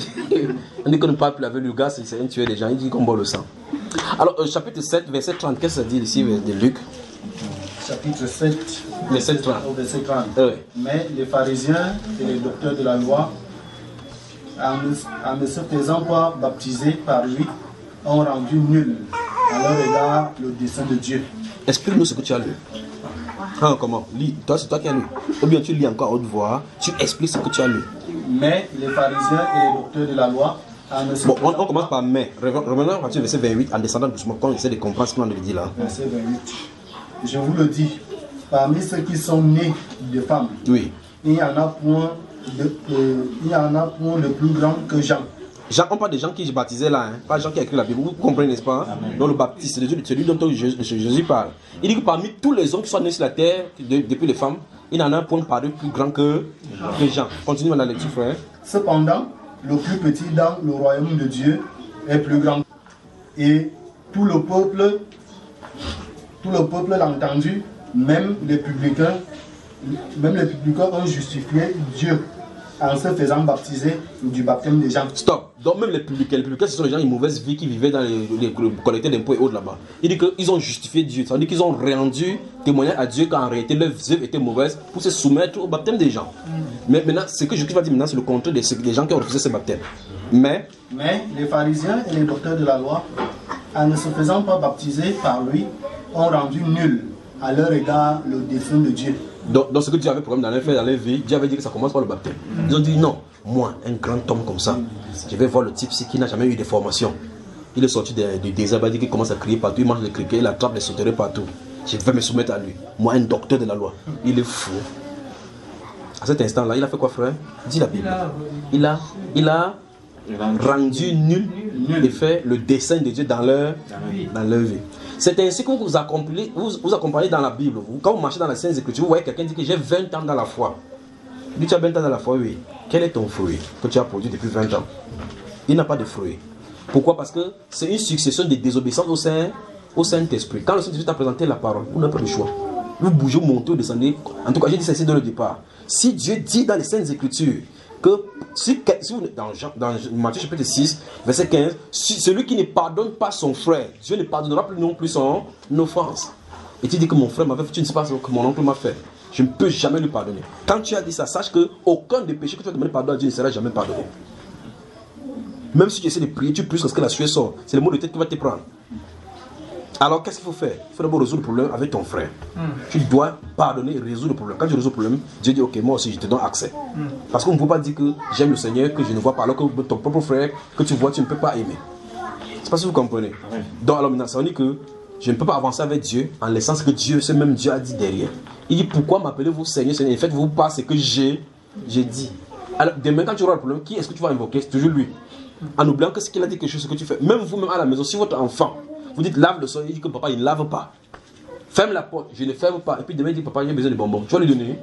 On dit qu'on ne parle plus avec le gars, c'est un tueur des gens, il dit qu'on boit le sang. Alors, chapitre 7, verset 30, qu'est-ce que ça dit ici de Luc? Chapitre 7, verset 30. Verset 30. Oui. Mais les pharisiens et les docteurs de la loi, en ne se faisant pas baptiser par lui, ont rendu nul à leur égard le dessein de Dieu. Explique-nous ce que tu as lu. Ah, comment? Lis. Toi, c'est toi qui as lu. Ou bien tu lis encore à haute voix, tu expliques ce que tu as lu. Mais les pharisiens et les docteurs de la loi, bon, on commence par mais. Revenons à partir du verset 28 en descendant doucement, quand on essaie de comprendre ce qu'on a dit là. Verset 28. Je vous le dis, parmi ceux qui sont nés de femmes, oui, il n'y en a point de plus grand que Jean. Jean, on parle des gens qui se baptisaient là, hein, pas Jean qui a écrit la Bible, vous comprenez, n'est-ce pas? Dans le baptiste, c'est celui dont Jésus parle. Il dit que parmi tous les hommes qui sont nés sur la terre, depuis les femmes, il n'en a un point paru plus grand que Jean. Continue dans la lecture, frère. Cependant, le plus petit dans le royaume de Dieu est plus grand. Et tout le peuple l'a entendu, même les publicains ont justifié Dieu en se faisant baptiser du baptême des gens. Stop. Donc même les publicains, ce sont les gens de mauvaise vie qui vivaient dans les collecteurs d'impôts et autres là-bas. Il dit qu'ils ont justifié Dieu. Ça veut dire qu'ils ont rendu témoignage à Dieu qu'en réalité leurs œuvres étaient mauvaises pour se soumettre au baptême des gens. Mais maintenant, ce que Jésus va dire maintenant, c'est le contraire des gens qui ont refusé ce baptême. Mais les pharisiens et les docteurs de la loi, en ne se faisant pas baptiser par lui, ont rendu nul à leur égard le dessein de Dieu. Donc ce que Dieu avait programmé dans leur vie, Dieu avait dit que ça commence par le baptême. Ils ont dit non, moi, un grand homme comme ça, je vais voir le type qui n'a jamais eu de formation. Il est sorti du désert, il dit qu'il commence à crier partout, il mange les criquets, il attrape les sauterelles partout. Je vais me soumettre à lui. Moi, un docteur de la loi. Il est fou. À cet instant-là, il a fait quoi, frère? Dis la Bible. Il a rendu nul et fait le dessein de Dieu dans leur vie. C'est ainsi que vous accompagnez dans la Bible. Quand vous marchez dans la Sainte Écriture, vous voyez quelqu'un dire que j'ai 20 ans dans la foi. Lui, tu as 20 ans dans la foi, oui. Quel est ton fruit que tu as produit depuis 20 ans? Il n'a pas de fruit. Pourquoi? Parce que c'est une succession de désobéissances au Saint-Esprit. Quand le Saint-Esprit t'a présenté la parole, vous n'avez pas le choix. Vous bougez, vous montez, vous descendez. En tout cas, j'ai dit ceci dès le départ. Si Dieu dit dans les Saintes Écritures que si vous, dans Matthieu chapitre 6, verset 15, celui qui ne pardonne pas son frère, Dieu ne pardonnera plus non plus son offense. Et tu dis que mon frère m'a fait, tu ne sais pas ce que mon oncle m'a fait. Je ne peux jamais lui pardonner. Quand tu as dit ça, sache qu'aucun des péchés que tu as demandé pardon à Dieu ne sera jamais pardonné. Même si tu essaies de prier, tu pries parce que la sueur sort. C'est le mot de tête qui va te prendre. Alors qu'est-ce qu'il faut faire? Il faut d'abord résoudre le problème avec ton frère. Tu dois pardonner et résoudre le problème. Quand tu résous le problème, Dieu dit ok, moi aussi je te donne accès. Parce qu'on ne peut pas dire que j'aime le Seigneur, que je ne vois pas, alors que ton propre frère que tu vois, tu ne peux pas aimer. C'est pas si vous comprenez. Donc alors maintenant, ça veut dire que je ne peux pas avancer avec Dieu en laissant ce que Dieu, ce même Dieu a dit derrière. Il dit pourquoi m'appelez-vous Seigneur, Seigneur, et faites-vous pas ce que j'ai dit. Alors demain quand tu auras le problème, qui est-ce que tu vas invoquer? C'est toujours lui. En oubliant que ce qu'il a dit quelque chose, ce que tu fais. Même vous-même à la maison, si votre enfant vous dites lave le sol, il dit que papa il ne lave pas. Ferme la porte, je ne ferme pas. Et puis demain il dit papa j'ai besoin de bonbons. Tu vas lui donner.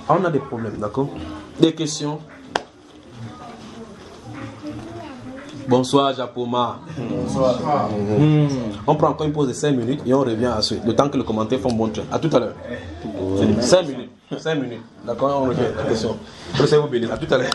On a des problèmes, d'accord? Des questions? Bonsoir Japoma. Bonsoir. On prend encore une pause de 5 minutes et on revient à suite. Le temps que le commentaire font bon train. A tout à l'heure. 5 minutes. 5 minutes. D'accord, on revient à la question. Que vous bénisse. À tout à l'heure.